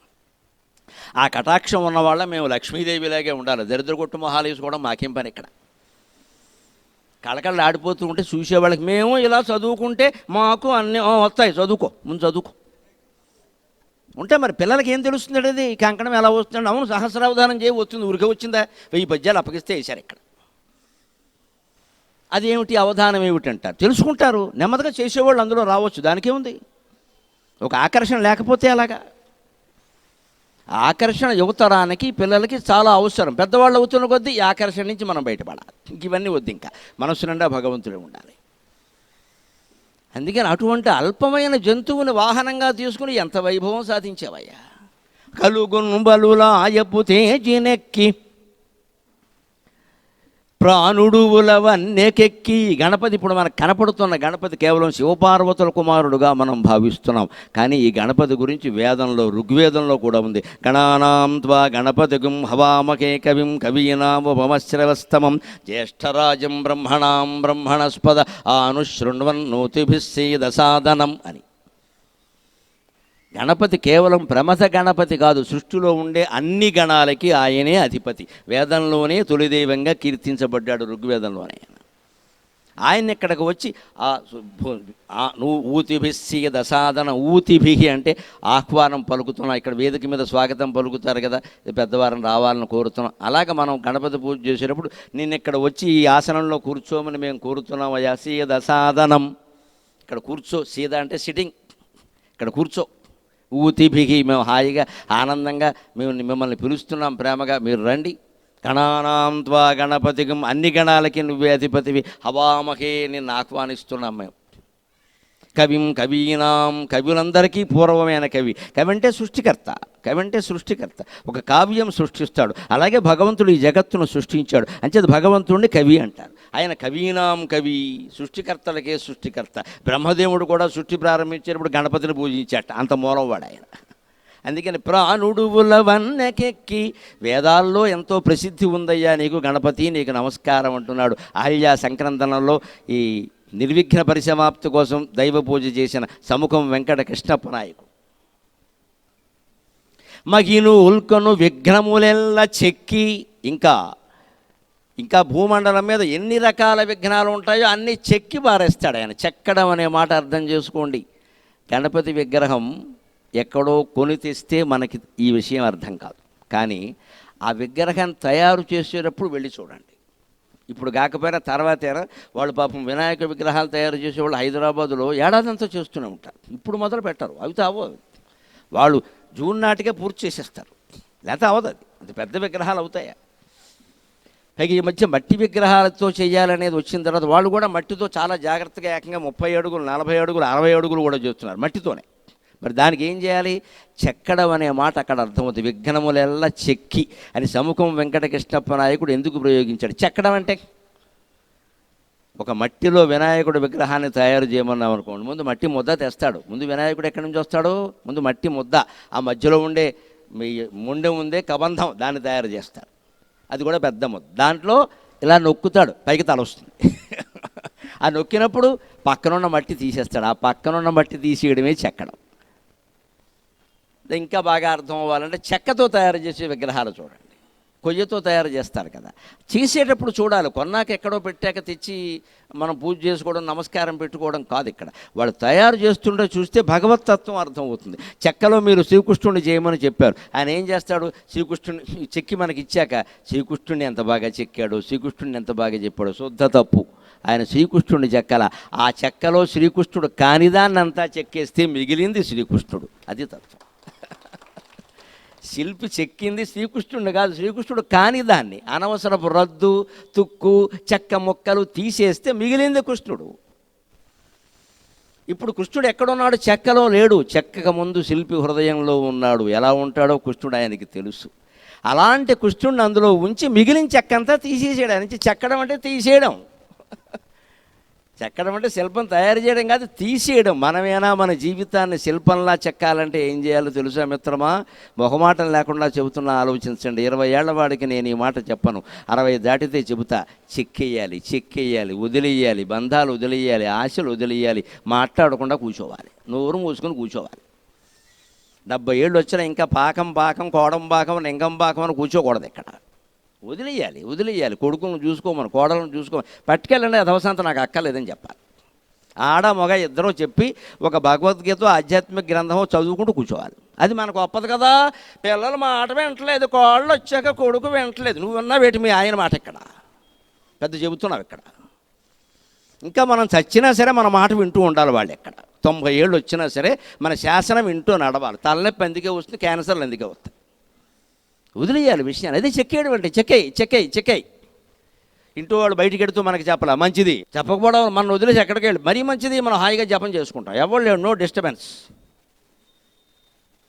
ఆ కటాక్షం ఉన్న వాళ్ళ మేము లక్ష్మీదేవిలాగే ఉండాలి. దరిద్ర కొట్టు మొహాలు వేసుకోవడం మాకేం పని? ఇక్కడ కళకళ ఆడిపోతూ ఉంటే చూసేవాళ్ళకి మేము ఇలా చదువుకుంటే మాకు అన్నీ వస్తాయి, ముందు చదువుకో ఉంటే మరి పిల్లలకి ఏం తెలుస్తుంది? అది కంకణం ఎలా వస్తుంది? అవును, సహస్రావధానం చేయి, వస్తుంది, ఊరికే వచ్చిందా? 1000 పద్యాలు అప్పగిస్తే వేశారు ఇక్కడ. అదేమిటి అవధానం ఏమిటంటారు, తెలుసుకుంటారు. నెమ్మదిగా చేసేవాళ్ళు అందులో రావచ్చు, దానికే ఉంది. ఒక ఆకర్షణ లేకపోతే అలాగా. ఆకర్షణ యువతరానికి పిల్లలకి చాలా అవసరం. పెద్దవాళ్ళు అవుతున్న కొద్దీ ఈ ఆకర్షణ నుంచి మనం బయటపడాలి. ఇంక ఇవన్నీ వద్దు, ఇంకా మనసు నిండా భగవంతుడే ఉండాలి. అందుకని అటువంటి అల్పమైన జంతువుని వాహనంగా తీసుకుని ఎంత వైభవం సాధించావయ్యా. కలుగును బలులాయపు తేజినెక్కి ప్రాణుడు ఉలవన్నెకెక్కి. గణపతి ఇప్పుడు మనకు కనపడుతున్న గణపతి కేవలం శివపార్వతుల కుమారుడుగా మనం భావిస్తున్నాం. కానీ ఈ గణపతి గురించి వేదంలో, ఋగ్వేదంలో కూడా ఉంది. గణానాం త్వా గణపతిగుం హవామకే కవిం కవీనాముపమశ్రవస్తమం జ్యేష్ఠరాజం బ్రహ్మణాం బ్రహ్మణస్పద ఆనుశృణ్వన్నోతిభిः సేదసాదనం అని. గణపతి కేవలం ప్రమథ గణపతి కాదు, సృష్టిలో ఉండే అన్ని గణాలకి ఆయనే అధిపతి. వేదంలోనే తొలిదైవంగా కీర్తించబడ్డాడు, ఋగ్వేదంలోనే. ఆయన ఇక్కడికి వచ్చి నువ్వు ఊతిభిస్సీ దసాదన, ఊతిభి అంటే ఆహ్వానం పలుకుతున్నాం. ఇక్కడ వేదిక మీద స్వాగతం పలుకుతారు కదా, పెద్దవారిని రావాలని కోరుతున్నాం. అలాగే మనం గణపతి పూజ చేసేటప్పుడు నేను ఇక్కడ వచ్చి ఈ ఆసనంలో కూర్చోమని మేము కోరుతున్నాం. అయ్యా సీయ దసాదనం, ఇక్కడ కూర్చో. సీద అంటే సిట్టింగ్, ఇక్కడ కూర్చో. ఊతిభిగి, మేము హాయిగా ఆనందంగా మేము మిమ్మల్ని పిలుస్తున్నాం, ప్రేమగా మీరు రండి. గణానాం త్వా గణపతిగం, అన్ని గణాలకి నువ్వే అధిపతివి. హవామహే, నిన్ను ఆహ్వానిస్తున్నాం మేము. కవిం కవీనాం, కవులందరికీ పూర్వమైన కవి. కవి అంటే సృష్టికర్త, కవి అంటే సృష్టికర్త. ఒక కావ్యం సృష్టిస్తాడు. అలాగే భగవంతుడు ఈ జగత్తును సృష్టించాడు. అంచేది భగవంతుడిని కవి అంటారు. ఆయన కవీనాం కవి, సృష్టికర్తలకే సృష్టికర్త. బ్రహ్మదేవుడు కూడా సృష్టి ప్రారంభించేటప్పుడు గణపతిని పూజించాట, అంత మూలంవాడు ఆయన. అందుకని ప్రాణుడు ఉలవన్నెకెక్కి, వేదాల్లో ఎంతో ప్రసిద్ధి ఉందయ్యా నీకు గణపతి, నీకు నమస్కారం అంటున్నాడు. అహల్య సంక్రందనంలో ఈ నిర్విఘ్న పరిసమాప్తి కోసం దైవ పూజ చేసిన సముఖం వెంకట కృష్ణప్ప నాయకు. మగిను ఉల్కను విఘ్నములెల్ల చెక్కి, ఇంకా ఇంకా భూమండలం మీద ఎన్ని రకాల విఘ్నాలు ఉంటాయో అన్నీ చెక్కి పారేస్తాడు ఆయన. చెక్కడం అనే మాట అర్థం చేసుకోండి. గణపతి విగ్రహం ఎక్కడో కొని తెస్తే మనకి ఈ విషయం అర్థం కాదు. కానీ ఆ విగ్రహాన్ని తయారు చేసేటప్పుడు వెళ్ళి చూడండి. ఇప్పుడు కాకపోయినా తర్వాతేనా వాళ్ళు పాపం వినాయక విగ్రహాలు తయారు చేసేవాళ్ళు హైదరాబాదులో ఏడాదంతా చేస్తూనే ఉంటారు. ఇప్పుడు మొదలు పెట్టరు, అవి అవ్వదు. వాళ్ళు జూన్ నాటికే పూర్తి చేసేస్తారు, లేకపోతే అవ్వదు. అది పెద్ద విగ్రహాలు అవుతాయా? పైగా ఈ మధ్య మట్టి విగ్రహాలతో చేయాలనేది వచ్చిన తర్వాత వాళ్ళు కూడా మట్టితో చాలా జాగ్రత్తగా ఏకంగా 30 అడుగులు 40 అడుగులు 60 అడుగులు కూడా చేస్తున్నారు మట్టితోనే. మరి దానికి ఏం చేయాలి? చెక్కడం అనే మాట అక్కడ అర్థమవుతుంది. విఘ్నములెల్లా చెక్కి అని సముఖం వెంకట కృష్ణప్ప నాయకుడు ఎందుకు ప్రయోగించాడు? చెక్కడం అంటే ఒక మట్టిలో వినాయకుడు విగ్రహాన్ని తయారు చేయమన్నాం అనుకోండి, ముందు మట్టి ముద్ద తెస్తాడు. ముందు వినాయకుడు ఎక్కడి నుంచి వస్తాడు? ముందు మట్టి ముద్ద, ఆ మధ్యలో ఉండే ముండె ఉందే కబంధం, దాన్ని తయారు చేస్తారు. అది కూడా పెద్ద ముద్ద. దాంట్లో ఇలా నొక్కుతాడు, పైకి తల వస్తుంది. ఆ నొక్కినప్పుడు పక్కనున్న మట్టి తీసేస్తాడు. ఆ పక్కనున్న మట్టి తీసేయడమే చెక్కడం. ఇంకా బాగా అర్థం అవ్వాలంటే చెక్కతో తయారు చేసే విగ్రహాలు చూడండి. కొయ్యతో తయారు చేస్తారు కదా, చేసేటప్పుడు చూడాలి. కొన్నాక ఎక్కడో పెట్టాక తెచ్చి మనం పూజ చేసుకోవడం, నమస్కారం పెట్టుకోవడం కాదు. ఇక్కడ వాళ్ళు తయారు చేస్తుంటే చూస్తే భగవతత్వం అర్థమవుతుంది. చెక్కలో మీరు శ్రీకృష్ణుడిని చేయమని చెప్పారు, ఆయన ఏం చేస్తాడు? శ్రీకృష్ణుని చెక్కి మనకి ఇచ్చాక శ్రీకృష్ణుడిని ఎంత బాగా చెక్కాడు, శ్రీకృష్ణుడిని ఎంత బాగా చెప్పాడు, శుద్ధ తప్పు. ఆయన శ్రీకృష్ణుడిని చెక్కల, ఆ చెక్కలో శ్రీకృష్ణుడు కానిదాన్నంతా చెక్కేస్తే మిగిలింది శ్రీకృష్ణుడు. అది తత్వం. శిల్పి చెక్కింది శ్రీకృష్ణుడు కాదు, శ్రీకృష్ణుడు కాని దాన్ని అనవసరపు రద్దు, తుక్కు, చెక్క మొక్కలు తీసేస్తే మిగిలింది కృష్ణుడు. ఇప్పుడు కృష్ణుడు ఎక్కడున్నాడు? చెక్కలో లేడు. చెక్కక ముందు శిల్పి హృదయంలో ఉన్నాడు. ఎలా ఉంటాడో కృష్ణుడు ఆయనకి తెలుసు. అలాంటి కృష్ణుడిని అందులో ఉంచి మిగిలిన చెక్కంతా తీసేసాడు. ఆయన చెక్కడం అంటే తీసేయడం. చెక్కడం అంటే శిల్పం తయారు చేయడం కాదు, తీసేయడం. మనమేనా మన జీవితాన్ని శిల్పంలా చెక్కాలంటే ఏం చేయాలో తెలుసా మిత్రమా? మొహమాటం లేకుండా చెబుతున్నా, ఆలోచించండి. 20 ఏళ్ల వాడికి నేను ఈ మాట చెప్పను, 60 దాటితే చెబుతా. చెక్కేయాలి, చెక్కేయాలి, వదిలేయాలి, బంధాలు వదిలేయాలి, ఆశలు వదిలేయాలి, మాట్లాడకుండా కూర్చోవాలి, నోరు మూసుకొని కూర్చోవాలి. 70 ఏళ్ళు వచ్చినా ఇంకా పాకం కోడం పాకం లింగం పాకం అని కూర్చోకూడదు. ఇక్కడ వదిలేయాలి. కొడుకును చూసుకోమని, కోడలను చూసుకోమని పట్టుకెళ్ళండి. అధవసంత నాకు అక్కర్లేదని చెప్పాలి. ఆడ మగ ఇద్దరూ చెప్పి ఒక భగవద్గీత ఆధ్యాత్మిక గ్రంథమో చదువుకుంటూ కూర్చోవాలి. అది మనకు ఒప్పదు కదా. పిల్లలు మాట వింటలేదు, కోళ్ళు వచ్చాక కొడుకు వింటలేదు. నువ్వున్నా వేటి మీ ఆయన మాట ఇక్కడ పెద్ద చెబుతున్నావు. ఇక్కడ ఇంకా మనం చచ్చినా సరే మన మాట వింటూ ఉండాలి వాళ్ళు. ఎక్కడ 90 ఏళ్ళు వచ్చినా సరే మన శాసనం ఇంటూ నడవాలి. తలనొప్పి ఎందుకే వస్తుంది, క్యాన్సర్లు ఎందుకే వస్తాయి. వదిలేయాలి విషయాన్ని. అదే చెక్కేయడం అంటే చెక్కేయి. ఇంటూ వాళ్ళు బయటికి ఎడుతూ మనకి చెప్పాల మంచిది, చెప్పకపోవడం మనం వదిలేసి ఎక్కడికి వెళ్ళి మరీ మంచిది, మనం హాయిగా జపం చేసుకుంటాం. ఎవరు లేడు, నో డిస్టర్బెన్స్.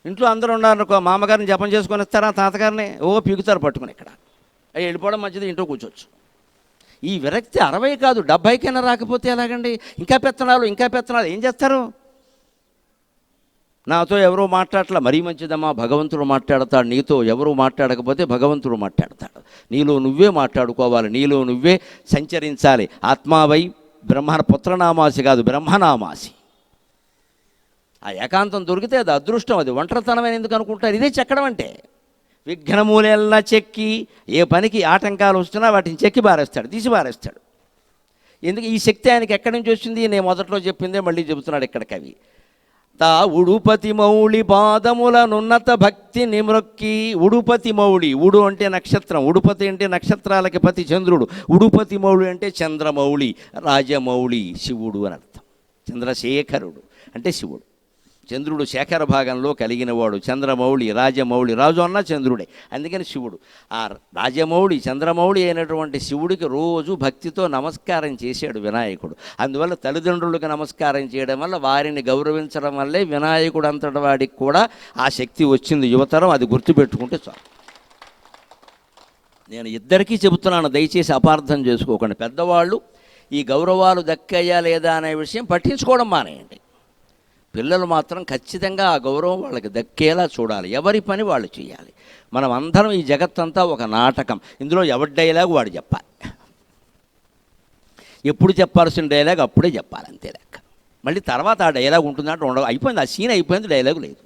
ఇంట్లో అందరూ ఉన్నారనుకో, మామగారిని జపం చేసుకొని ఇస్తారా, తాతగారిని పీకుతారు పట్టుకుని. ఇక్కడ అవి వెళ్ళిపోవడం మంచిది, ఇంట్లో కూర్చోవచ్చు. ఈ విరక్తి 60 కాదు 70కైనా రాకపోతే ఎలాగండి? ఇంకా పెత్తనాలు ఏం చేస్తారు? నాతో ఎవరో మాట్లాడట్లా, మరీ మంచిదమ్మా, భగవంతుడు మాట్లాడతాడు. నీతో ఎవరు మాట్లాడకపోతే భగవంతుడు మాట్లాడతాడు. నీలో నువ్వే మాట్లాడుకోవాలి, నీలో నువ్వే సంచరించాలి. ఆత్మావై పుత్రనామాసి కాదు, బ్రహ్మనామాసి. ఆ ఏకాంతం దొరికితే అది అదృష్టం. అది ఒంటరితనమైన ఎందుకు అనుకుంటారు? ఇదే చెక్కడం అంటే. విఘ్నమూలెల్లా చెక్కి, ఏ పనికి ఆటంకాలు వస్తున్నా వాటిని చెక్కి పారేస్తాడు, తీసి పారేస్తాడు. ఎందుకు? ఈ శక్తి ఆయనకి ఎక్కడి నుంచి వచ్చింది? నేను మొదట్లో చెప్పిందే మళ్ళీ చెబుతున్నాడు ఇక్కడ కవి. ఉడుపతి మౌళి పాదములనున్నత భక్తి నిమ్రొక్కి. ఉడుపతి మౌళి, ఉడు అంటే నక్షత్రం, ఉడుపతి అంటే నక్షత్రాలకి పతి చంద్రుడు, ఉడుపతి మౌళి అంటే చంద్రమౌళి, రాజమౌళి శివుడు అని అర్థం. చంద్రశేఖరుడు అంటే శివుడు. చంద్రుడు శేఖర భాగంలో కలిగినవాడు. చంద్రమౌళి, రాజమౌళి, రాజు అన్న చంద్రుడే, అందుకని శివుడు. ఆ రాజమౌళి, చంద్రమౌళి అయినటువంటి శివుడికి రోజు భక్తితో నమస్కారం చేశాడు వినాయకుడు. అందువల్ల తల్లిదండ్రులకు నమస్కారం చేయడం వల్ల, వారిని గౌరవించడం వల్లే వినాయకుడు అంతటి వాడికి కూడా ఆ శక్తి వచ్చింది. యువతరం అది గుర్తుపెట్టుకుంటే చాలు. నేను ఇద్దరికీ చెబుతున్నాను, దయచేసి అపార్థం చేసుకోకండి. పెద్దవాళ్ళు ఈ గౌరవాలు దక్కాయా లేదా అనే విషయం పట్టించుకోవడం మానేయండి. పిల్లలు మాత్రం ఖచ్చితంగా ఆ గౌరవం వాళ్ళకి దక్కేలా చూడాలి. ఎవరి పని వాళ్ళు చేయాలి. మనం అందరం, ఈ జగత్తంతా ఒక నాటకం. ఇందులో ఎవరి డైలాగ్ వాడు చెప్పాలి. ఎప్పుడు చెప్పాల్సిన డైలాగ్ అప్పుడే చెప్పాలి, అంతే లెక్క. మళ్ళీ తర్వాత ఆ డైలాగ్ ఉంటుందంటే ఉండవు. అయిపోయింది, ఆ సీన్ అయిపోయింది, డైలాగ్ లేదు.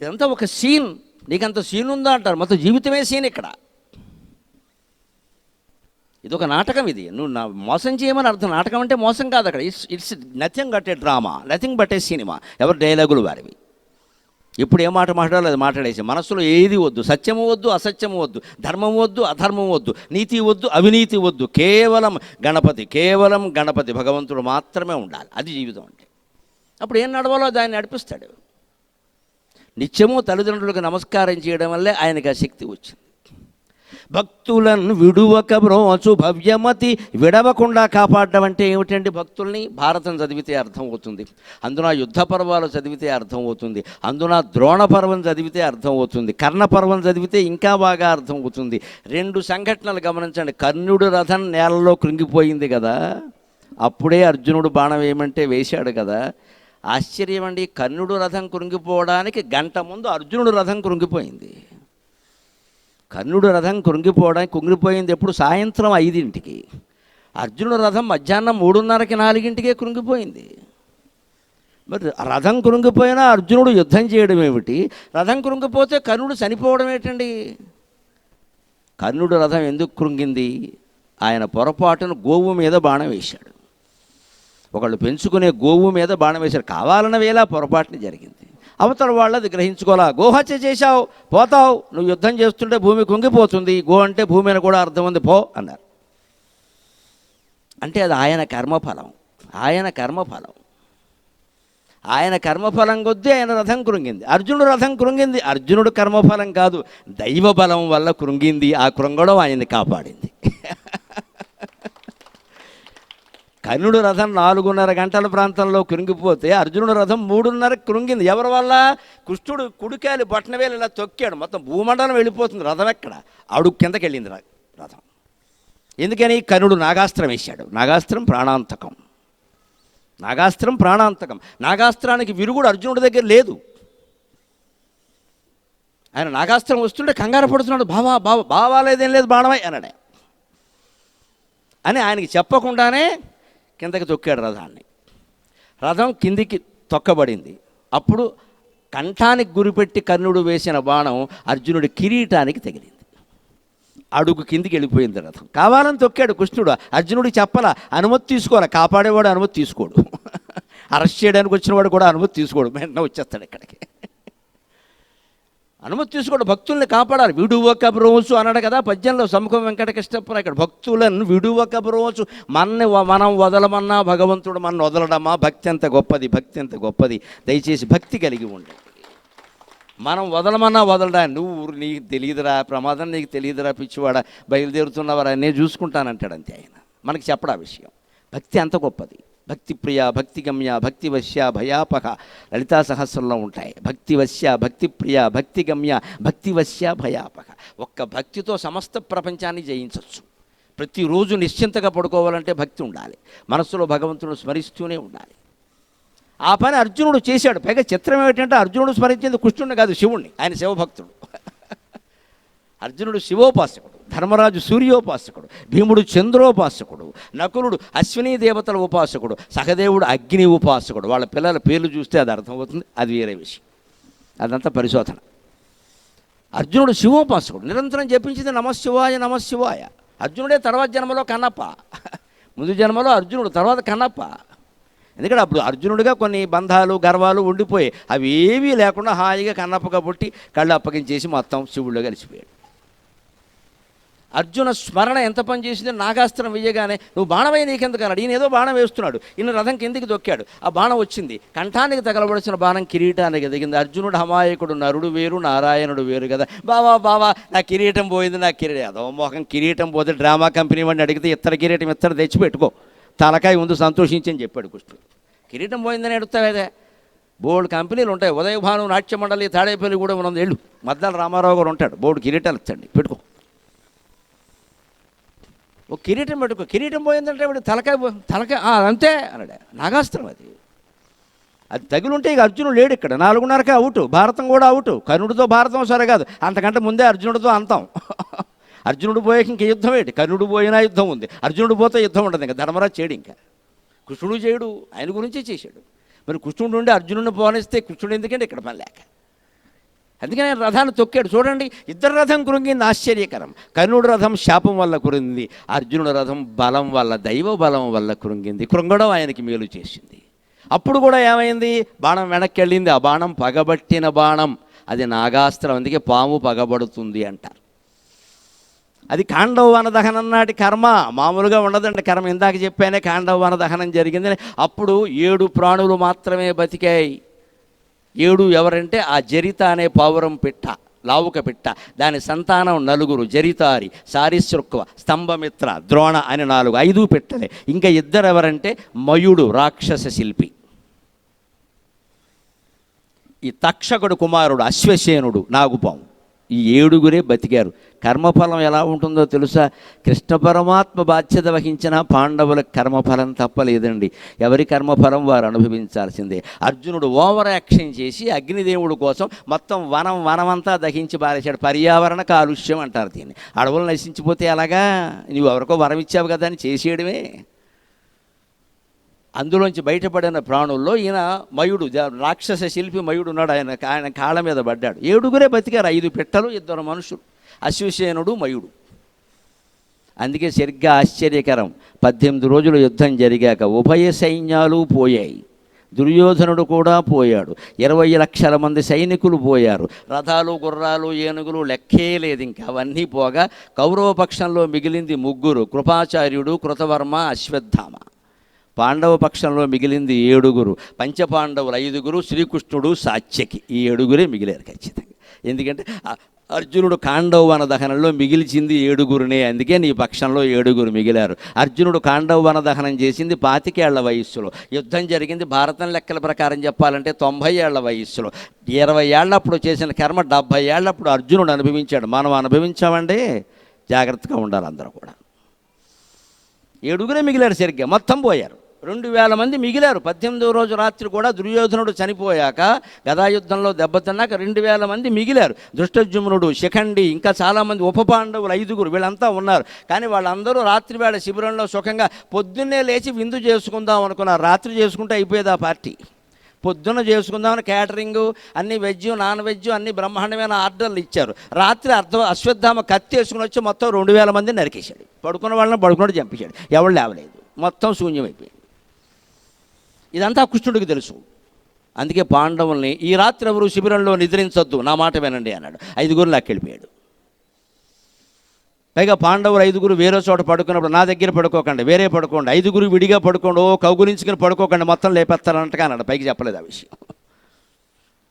ఇదంతా ఒక సీన్. నీకంత సీన్ ఉందా అంటారు, మొత్తం జీవితమే సీన్ ఇక్కడ. ఇది ఒక నాటకం. ఇది నువ్వు మోసం చేయమని అర్థం. నాటకం అంటే మోసం కాదు అక్కడ. It's nothing but A drama, nothing but A cinema. ఎవరి డైలాగులు వారివి. ఇప్పుడు ఏ మాట మాట్లాడాలో అది మాట్లాడేసి, మనసులో ఏది వద్దు, సత్యము వద్దు, అసత్యము వద్దు, ధర్మం వద్దు, అధర్మం వద్దు, నీతి వద్దు, అవినీతి వద్దు, కేవలం గణపతి భగవంతుడు మాత్రమే ఉండాలి. అది జీవితం అంటే. అప్పుడు ఏం నడవాలో దాన్ని నడిపిస్తాడు. నిత్యము తల్లిదండ్రులకు నమస్కారం చేయడం వల్లే ఆయనకి ఆ శక్తి వచ్చింది. భక్తులను విడువక బ్రోచు భవ్యమతి, విడవకుండా కాపాడడం అంటే ఏమిటండి? భక్తుల్ని భారతం చదివితే అర్థమవుతుంది, అందున యుద్ధ పర్వాలు చదివితే అర్థమవుతుంది, అందున ద్రోణ పర్వం చదివితే అర్థమవుతుంది, కర్ణ పర్వం చదివితే ఇంకా బాగా అర్థమవుతుంది. 2 సంఘటనలు గమనించండి. కర్ణుడు రథం నేలలో కృంగిపోయింది కదా, అప్పుడే అర్జునుడు బాణం వేయమంటే వేశాడు కదా. ఆశ్చర్యం అండి, కర్ణుడు రథం కృంగిపోవడానికి గంట ముందు అర్జునుడు రథం కృంగిపోయింది. కర్ణుడు రథం కృంగిపోయింది ఎప్పుడు? సాయంత్రం 5ంటికి. అర్జునుడు రథం మధ్యాహ్నం 3:30కి 4ంటికే కృంగిపోయింది. మరి రథం కృంగిపోయినా అర్జునుడు యుద్ధం చేయడం ఏమిటి? రథం కృంగిపోతే కర్ణుడు చనిపోవడం ఏంటండి? కర్ణుడు రథం ఎందుకు కృంగింది? ఆయన పొరపాటును గోవు మీద బాణం వేశాడు. ఒకళ్ళు పెంచుకునే గోవు మీద బాణం వేశాడు. కావాలన్న వేళ పొరపాటున జరిగింది. అవతల వాళ్ళది గ్రహించుకోవాలా. గోహత్య చేశావు, పోతావు. నువ్వు యుద్ధం చేస్తుంటే భూమి కుంగిపోతుంది. గో అంటే భూమి అని కూడా అర్థం ఉంది, పో అన్నారు. అంటే అది ఆయన కర్మఫలం. ఆయన కర్మఫలం కొద్దీ ఆయన రథం కృంగింది. అర్జునుడు రథం కృంగింది. అర్జునుడు కర్మఫలం కాదు, దైవ బలం వల్ల కృంగింది. ఆ కృంగడం ఆయన్ని కాపాడింది. కర్ణుడు రథం 4:30 గంటల ప్రాంతంలో కృంగిపోతే అర్జునుడు రథం 3:30 కృంగింది. ఎవరి వల్ల? కృష్ణుడు కుడికాయలు బొట్టనవేలు ఇలా తొక్కాడు, మొత్తం భూమండలం వెళ్ళిపోతుంది. రథం ఎక్కడ? అడుగు కిందకి వెళ్ళింది రథం. ఎందుకని? కర్ణుడు నాగాస్త్రం వేశాడు. నాగాస్త్రం ప్రాణాంతకం. నాగాస్త్రానికి విరుగుడు అర్జునుడి దగ్గర లేదు. ఆయన నాగాస్త్రం వస్తుంటే కంగారు పడుతున్నాడు. బావా లేదేం లేదు, బాణమై అన్నాడే అని ఆయనకి చెప్పకుండానే కిందకి తొక్కాడు రథాన్ని. రథం కిందికి తొక్కబడింది. అప్పుడు కంఠానికి గురిపెట్టి కర్ణుడు వేసిన బాణం అర్జునుడి కిరీటానికి తగిలింది. అడుగు కిందికి వెళ్ళిపోయింది రథం. కావాలని తొక్కాడు కృష్ణుడు. అర్జునుడికి చెప్పాలా, అనుమతి తీసుకోవాలి. కాపాడేవాడు అనుమతి తీసుకోడు, అరెస్ట్ చేయడానికి వచ్చినవాడు కూడా అనుమతి తీసుకోడు, వెంటనే వచ్చేస్తాడు ఇక్కడికి. అనుమతి తీసుకోడు, భక్తుల్ని కాపాడాలి. విడువక బ్రోచు అన్నాడు కదా పద్యంలో సముఖం వెంకటకృష్ణప్ప. ఇక్కడ భక్తులను విడువక బ్రోచు, మనం వదలమన్నా భగవంతుడు మన వదలడమా? భక్తి ఎంత గొప్పది, భక్తి ఎంత గొప్పది. దయచేసి భక్తి కలిగి ఉండండి. మనం వదలమన్నా వదలడా, నువ్వు నీకు తెలియదురా, ప్రమాదం నీకు తెలియదురా, పిచ్చివాడ, బయలుదేరుతున్నవారా, నేను చూసుకుంటానంటాడు అంతే ఆయన. మనకి చెప్పడా విషయం. భక్తి అంత గొప్పది. భక్తి ప్రియ, భక్తి గమ్య, భక్తి వశ్య, భయాపహ లలితా సహస్రంలో ఉంటాయి. భక్తి వశ్య, భక్తి ప్రియ, భక్తి గమ్య, భక్తి వశ్య, భయాపహ. ఒక్క భక్తితో సమస్త ప్రపంచాన్ని జయించవచ్చు. ప్రతిరోజు నిశ్చింతగా పడుకోవాలంటే భక్తి ఉండాలి. మనస్సులో భగవంతుడు స్మరిస్తూనే ఉండాలి. ఆ పని అర్జునుడు చేశాడు. పైగా చిత్రం ఏమిటంటే అర్జునుడు స్మరించేది కృష్ణుడిని కాదు, శివుణ్ణి. ఆయన శివభక్తుడు. అర్జునుడు శివోపాసకుడు, ధర్మరాజు సూర్యోపాసకుడు, భీముడు చంద్రోపాసకుడు, నకులుడు అశ్వినీ దేవతల ఉపాసకుడు, సహదేవుడు అగ్ని ఉపాసకుడు. వాళ్ళ పిల్లల పేర్లు చూస్తే అది అర్థమవుతుంది. అది వేరే విషయం, అదంతా పరిశోధన. అర్జునుడు శివోపాసకుడు, నిరంతరం జపించింది నమశివాయ నమశివాయ. అర్జునుడే తర్వాత జన్మలో కన్నప్ప. ముందు జన్మలో అర్జునుడు, తర్వాత కన్నప్ప. ఎందుకంటే అప్పుడు అర్జునుడిగా కొన్ని బంధాలు గర్వాలు ఉండిపోయి అవి ఏవీ లేకుండా హాయిగా కన్నప్పగా పుట్టి కళ్ళు అప్పగించేసి మొత్తం శివుడిలో కలిసిపోయాడు. అర్జున స్మరణ ఎంత పని చేసింది? నాగాస్త్రం వేయగానే నువ్వు బాణమై నీకెందుకు అన్నాడు. ఈయన ఏదో బాణం వేస్తున్నాడు, ఈయన రథం కిందికి దొక్కాడు, ఆ బాణం వచ్చింది, కంఠానికి తగలబడిన బాణం కిరీటానికి దిగింది. అర్జునుడు అమాయకుడు, నరుడు వేరు నారాయణుడు వేరు కదా. బావా నా కిరీటం పోయింది, నా అదో మోహం కిరీటం పోతే డ్రామా కంపెనీ వాడిని అడిగితే ఇత్తడి కిరీటం ఇత్తడి తెచ్చి పెట్టుకో, తలకాయ ముందు సంతోషించని చెప్పాడు కృష్ణుడు. కిరీటం పోయిందని అడుగుతావేదే, బోర్డు కంపెనీలు ఉంటాయి. ఉదయభాను నాట్య మండలి తాడేపల్లి కూడా ఉన్నది. వెళ్ళు, మద్దాల రామారావు గారు ఉంటాడు, బోర్డు కిరీటాలు ఇచ్చండి పెట్టుకో. ఒక కిరీటం పెట్టుకో. కిరీటం పోయిందంటే వాడు తలకాయ అంతే అన్నాడు. నాగాస్త్రం అది తగిలుంటే ఇక అర్జునుడు లేడు ఇక్కడ. 4:30కే అవుట్, భారతం కూడా అవుట్. కర్ణుడితో భారతం సరే కాదు, అంతకంటే ముందే అర్జునుడితో అంతం. అర్జునుడు పోయాక ఇంక యుద్ధం ఏంటి? కర్ణుడు పోయినా యుద్ధం ఉంది, అర్జునుడు పోతే యుద్ధం ఉండదు. ఇంకా ధర్మరాజు చేయడు, ఇంకా కృష్ణుడు చేయడు, ఆయన గురించే చేశాడు. మరి కృష్ణుడు ఉండి అర్జునుడిని పోనిస్తే కృష్ణుడు ఎందుకంటే ఇక్కడ పని లేక, అందుకని ఆయన రథాన్ని తొక్కాడు. చూడండి, ఇద్దరు రథం కురింగింది, ఆశ్చర్యకరం. కర్ణుడు రథం శాపం వల్ల కురింది, అర్జునుడు రథం బలం వల్ల, దైవ బలం వల్ల కురింగింది. కృంగడం ఆయనకి మేలు చేసింది. అప్పుడు కూడా ఏమైంది? బాణం వెనక్కి వెళ్ళింది. ఆ బాణం పగబట్టిన బాణం, అది నాగాస్త్రం. అందుకే పాము పగబడుతుంది అంటారు. అది కాండవ వనదహనం నాటి కర్మ, మామూలుగా ఉండదండి కర్మ. ఇందాక చెప్పానే కాండవ వనదహనం జరిగిందని. అప్పుడు 7 ప్రాణులు మాత్రమే బతికాయి. 7 ఎవరంటే ఆ జరిత అనే పావురం పిట్ట, లావుక పిట్ట, దాని సంతానం 4: జరితారి, సారిశృక్వ, స్తంభమిత్ర, ద్రోణ అని 4, 5 పిట్టలే. ఇంకా 2 ఎవరంటే మయుడు రాక్షస శిల్పి, ఈ తక్షకుడు కుమారుడు అశ్వసేనుడు నాగుపాము. ఈ 7 బతికారు. కర్మఫలం ఎలా ఉంటుందో తెలుసా? కృష్ణ పరమాత్మ బాధ్యత వహించిన పాండవులకు కర్మఫలం తప్పలేదండి. ఎవరి కర్మఫలం వారు అనుభవించాల్సిందే. అర్జునుడు ఓవర్ యాక్షన్ చేసి అగ్నిదేవుడు కోసం మొత్తం వనమంతా దహించి పారేశాడు. పర్యావరణ కాలుష్యం అంటారు దీన్ని. అడవులు నశించిపోతే అలాగా, నువ్వు ఎవరికో వరం ఇచ్చావు కదా అని చేసేయడమే. అందులోంచి బయటపడిన ప్రాణుల్లో ఈయన మయుడు, రాక్షస శిల్పి మయుడు ఉన్నాడు. ఆయన కాళ్ళ మీద పడ్డాడు. 7 బతికారు, 5 పిట్టలు, 2 మనుషులు, అశ్వసేనుడు మయుడు. అందుకే సరిగ్గా ఆశ్చర్యకరం, 18 రోజులు యుద్ధం జరిగాక ఉభయ సైన్యాలు పోయాయి. దుర్యోధనుడు కూడా పోయాడు. 20 లక్షల మంది సైనికులు పోయారు. రథాలు, గుర్రాలు, ఏనుగులు లెక్కే లేదు. ఇంకా అవన్నీ పోగా కౌరవ పక్షంలో మిగిలింది 3: కృపాచార్యుడు, కృతవర్మ, అశ్వత్థామ. పాండవ పక్షంలో మిగిలింది 7: పంచపాండవులు 5, శ్రీకృష్ణుడు, సాత్యకి. ఈ 7 మిగిలారు ఖచ్చితంగా. ఎందుకంటే అర్జునుడు కాండవ దహనంలో మిగిల్చింది 7. అందుకే నీ పక్షంలో 7 మిగిలారు. అర్జునుడు కాండవ దహనం చేసింది 25 ఏళ్ల వయస్సులో. యుద్ధం జరిగింది భారతం లెక్కల ప్రకారం చెప్పాలంటే 90 ఏళ్ల వయస్సులో. 20 ఏళ్లప్పుడు చేసిన కర్మ 70 ఏళ్లప్పుడు అర్జునుడు అనుభవించాడు. మనం అనుభవించామంటే జాగ్రత్తగా ఉండాలి అందరూ కూడా. 7 మిగిలారు సరిగ్గా, మొత్తం పోయారు. 2000 మంది మిగిలారు. 18వ రోజు రాత్రి కూడా దుర్యోధనుడు చనిపోయాక, గదాయుద్ధంలో దెబ్బతిన్నాక 2000 మంది మిగిలారు. దృష్టజుమ్నుడు, శిఖండి, ఇంకా చాలామంది ఉప పాండవులు 5, వీళ్ళంతా ఉన్నారు. కానీ వాళ్ళందరూ రాత్రి వేళ శిబిరంలో సుఖంగా పొద్దున్నే లేచి విందు చేసుకుందాం అనుకున్నారు. రాత్రి చేసుకుంటే అయిపోయేది ఆ పార్టీ. పొద్దున్న చేసుకుందామని క్యాటరింగు అన్ని వెజ్, నాన్ వెజ్ అన్ని బ్రహ్మాండమైన ఆర్డర్లు ఇచ్చారు. రాత్రి అశ్వత్థామ కత్తి వేసుకుని వచ్చి మొత్తం 2000 మందిని నరికేశాడు. పడుకున్న వాళ్ళని పడుకున్నట్టు చంపేశాడు. ఎవరు లేవలేదు, మొత్తం శూన్యమైపోయింది. ఇదంతా కృష్ణుడికి తెలుసు. అందుకే పాండవుల్ని ఈ రాత్రి ఎవరు శిబిరంలో నిద్రించొద్దు, నా మాట వినండి అన్నాడు. 5 లాక్కెళ్ళిపోయాడు. పైగా పాండవులు 5 వేరే చోట పడుకున్నప్పుడు నా దగ్గర పడుకోకండి, వేరే పడుకోండి, 5 విడిగా పడుకోండి, కౌగులించుకుని పడుకోకండి, మొత్తం లేపేస్తారంటగా అన్నాడు. పైకి చెప్పలేదు ఆ విషయం.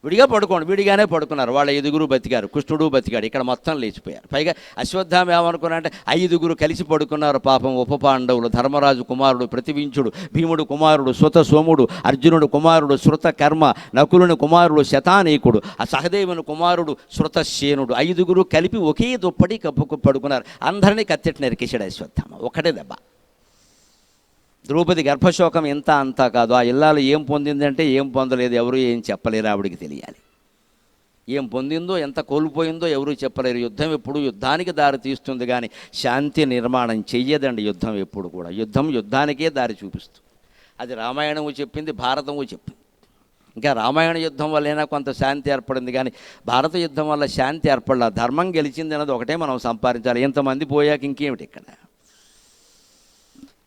విడిగా పడుకోండి, విడిగానే పడుకున్నారు. వాళ్ళ 5 బతికారు, కృష్ణుడు బతికాడు, ఇక్కడ మొత్తం లేచిపోయారు. పైగా అశ్వత్థామ ఏమనుకున్నారంటే 5 కలిసి పడుకున్నారు. పాపం ఉప పాండవులు, ధర్మరాజు కుమారుడు ప్రతివించుడు, భీముడు కుమారుడు సుత సోముడు, అర్జునుడు కుమారుడు శృత కర్మ, నకులుని కుమారుడు శతానీకుడు, ఆ సహదేవుని కుమారుడు శృతశేనుడు, 5 కలిపి ఒకే దుప్పటి కప్పుకు పడుకున్నారు. అందరినీ కత్తెట్టి నరికేశాడు అశ్వత్థామ. ఒకటే దెబ్బ. ద్రౌపది గర్భశోకం ఇంత అంతా కాదు. ఆ ఇల్లాలు ఏం పొందిందంటే ఏం పొందలేదు, ఎవరు ఏం చెప్పలేరు. ఆవిడికి తెలియాలి ఏం పొందిందో, ఎంత కోల్పోయిందో ఎవరూ చెప్పలేరు. యుద్ధం ఎప్పుడు యుద్ధానికి దారి తీస్తుంది కానీ శాంతి నిర్మాణం చెయ్యదండి. యుద్ధం ఎప్పుడు కూడా యుద్ధానికే దారి చూపిస్తుంది. అది రామాయణము చెప్పింది, భారతము చెప్పింది. ఇంకా రామాయణ యుద్ధం వల్లైనా కొంత శాంతి ఏర్పడింది కానీ భారత యుద్ధం వల్ల శాంతి ఏర్పడలా. ధర్మం గెలిచింది అన్నది ఒకటే మనం సంపాదించాలి. ఇంతమంది పోయాక ఇంకేమిటి ఇక్కడ?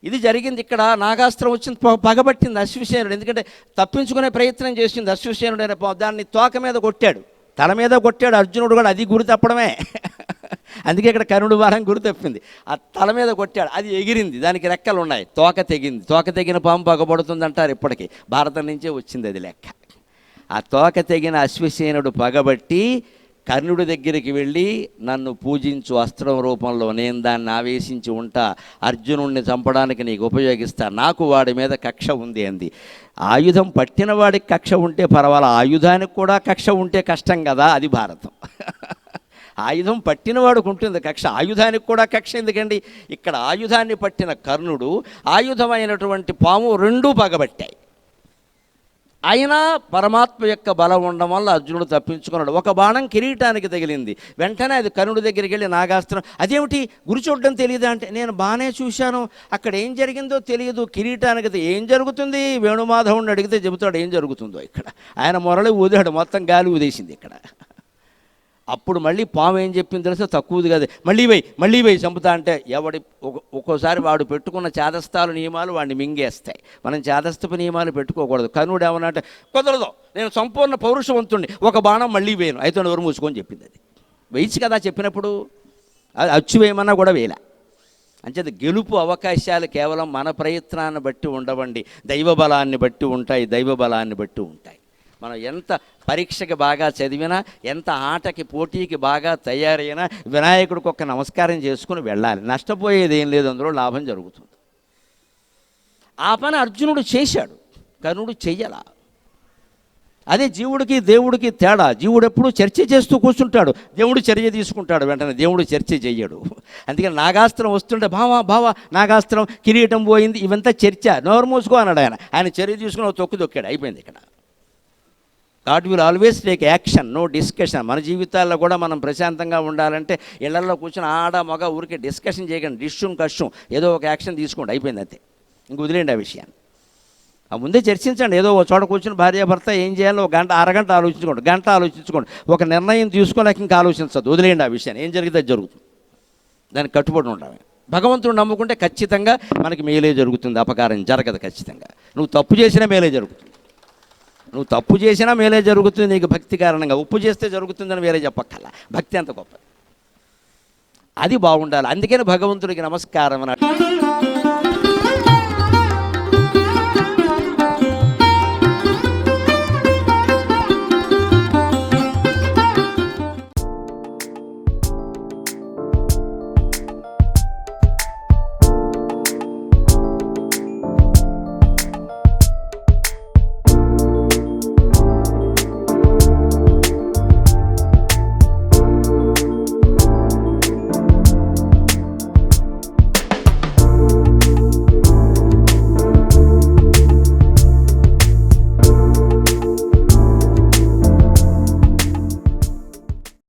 ఇది జరిగింది. ఇక్కడ నాగాస్త్రం వచ్చింది, పగబట్టింది అశ్వసేనుడు. ఎందుకంటే తప్పించుకునే ప్రయత్నం చేసింది అశ్వసేనుడు. అనే దాన్ని తోక మీద కొట్టాడు, తల మీద కొట్టాడు. అర్జునుడు కూడా అది గురి తప్పడమే. అందుకే ఇక్కడ కర్ణుడు వారం గురి తప్పింది. ఆ తల మీద కొట్టాడు, అది ఎగిరింది, దానికి రెక్కలు ఉన్నాయి, తోక తెగింది. తోక తెగిన పాము పగబడుతుంది అంటారు. ఇప్పటికీ భారతం నుంచే వచ్చింది అది లెక్క. ఆ తోక తెగిన అశ్వసేనుడు పగబట్టి కర్ణుడి దగ్గరికి వెళ్ళి, నన్ను పూజించు అస్త్రం రూపంలో, నేను దాన్ని ఆవేశించి ఉంటా, అర్జునుడిని చంపడానికి నీకు ఉపయోగిస్తా, నాకు వాడి మీద కక్ష ఉంది అంది. ఆయుధం పట్టిన వాడికి కక్ష ఉంటే పర్వాలా, ఆయుధానికి కూడా కక్ష ఉంటే కష్టం కదా. అది భారతం. ఆయుధం పట్టినవాడికి ఉంటుంది కక్ష, ఆయుధానికి కూడా కక్ష ఎందుకండి? ఇక్కడ ఆయుధాన్ని పట్టిన కర్ణుడు, ఆయుధమైనటువంటి పాము రెండూ పగబట్టాయి. అయినా పరమాత్మ యొక్క బలం ఉండడం వల్ల అర్జునుడు తప్పించుకున్నాడు. ఒక బాణం కిరీటానికి తగిలింది. వెంటనే అది కర్ణుడి దగ్గరికి వెళ్ళి నాగాస్త్రం, అదేమిటి గురి చూడడం తెలియదా అంటే, నేను బాగానే చూశాను, అక్కడ ఏం జరిగిందో తెలియదు. కిరీటానికి ఏం జరుగుతుంది? వేణుమాధవుడిని అడిగితే చెబుతాడు ఏం జరుగుతుందో. ఇక్కడ ఆయన మొరలి ఊదాడు, మొత్తం గాలి ఊదేసింది ఇక్కడ. అప్పుడు మళ్ళీ పాము ఏం చెప్పింది తెలిస్తే, తక్కువది కాదు, మళ్ళీ వేయి చంపుతా అంటే, ఒక్కోసారి వాడు పెట్టుకున్న చేదస్థాలు నియమాలు వాడిని మింగేస్తాయి. మనం చేదస్థపు నియమాలు పెట్టుకోకూడదు. కర్ణుడు ఏమన్నా అంటే, కుదరదు, నేను సంపూర్ణ పౌరుషవంతుణ్ణి, ఒక బాణం మళ్ళీ వేయను, అయితే ఎవరు మూసుకొని చెప్పింది. అది వేయచ్చు కదా చెప్పినప్పుడు, అది అచ్చు వేయమన్నా కూడా వేయలే. అంచేది గెలుపు అవకాశాలు కేవలం మన ప్రయత్నాన్ని బట్టి ఉండవండి, దైవ బలాన్ని బట్టి ఉంటాయి, దైవ బలాన్ని బట్టి ఉంటాయి. మనం ఎంత పరీక్షకి బాగా చదివినా, ఎంత ఆటకి పోటీకి బాగా తయారైనా వినాయకుడికి ఒక్క నమస్కారం చేసుకుని వెళ్ళాలి. నష్టపోయేది ఏం లేదు, అందులో లాభం జరుగుతుంది. ఆ పని అర్జునుడు చేశాడు, కర్ణుడు చెయ్యాల. అదే జీవుడికి దేవుడికి తేడా. జీవుడు ఎప్పుడు చర్చ చేస్తూ కూర్చుంటాడు, దేవుడు చర్య తీసుకుంటాడు, వెంటనే దేవుడు చర్చ చెయ్యడు. అందుకని నాగాస్త్రం వస్తుంటే, బావా నాగాస్త్రం, కిరీటం పోయింది, ఇవంతా చర్చ, నోరు మూసుకో అన్నాడు ఆయన. ఆయన చర్య తీసుకుని తొక్కు తొక్కాడు, అయిపోయింది ఇక్కడ. God will always take action, no discussion. మన జీవితాల్లో కూడా మనం ప్రశాంతంగా ఉండాలంటే ఇళ్లలో కూర్చొని ఆడ మగ ఊరికి డిస్కషన్ చేయకండి, డిష్యం కష్టం, ఏదో ఒక యాక్షన్ తీసుకోండి, అయిపోయింది అంతే. ఇంక వదిలేండి ఆ విషయాన్ని. ఆ ముందే చర్చించండి. ఏదో ఒక చోట కూర్చొని భార్యాభర్త ఏం చేయాలో ఒక అరగంట ఆలోచించుకోండి. ఒక నిర్ణయం తీసుకోలేక ఇంకా ఆలోచించద్దు, వదిలేయండి ఆ విషయాన్ని. ఏం జరిగితే అది జరుగుతుంది, దానికి కట్టుబడి ఉండాలి. భగవంతుడు నమ్ముకుంటే ఖచ్చితంగా మనకి మేలే జరుగుతుంది, అపకారం జరగదు. ఖచ్చితంగా నువ్వు తప్పు చేసినా మేలే జరుగుతుంది, నువ్వు తప్పు చేసినా మేలే జరుగుతుంది నీకు భక్తి కారణంగా. ఉప్పు చేస్తే జరుగుతుందని వేరే చెప్పక్కర్లా, భక్తి అంత గొప్ప, అది బాగుండాలి. అందుకని భగవంతుడికి నమస్కారం అన్నాడు.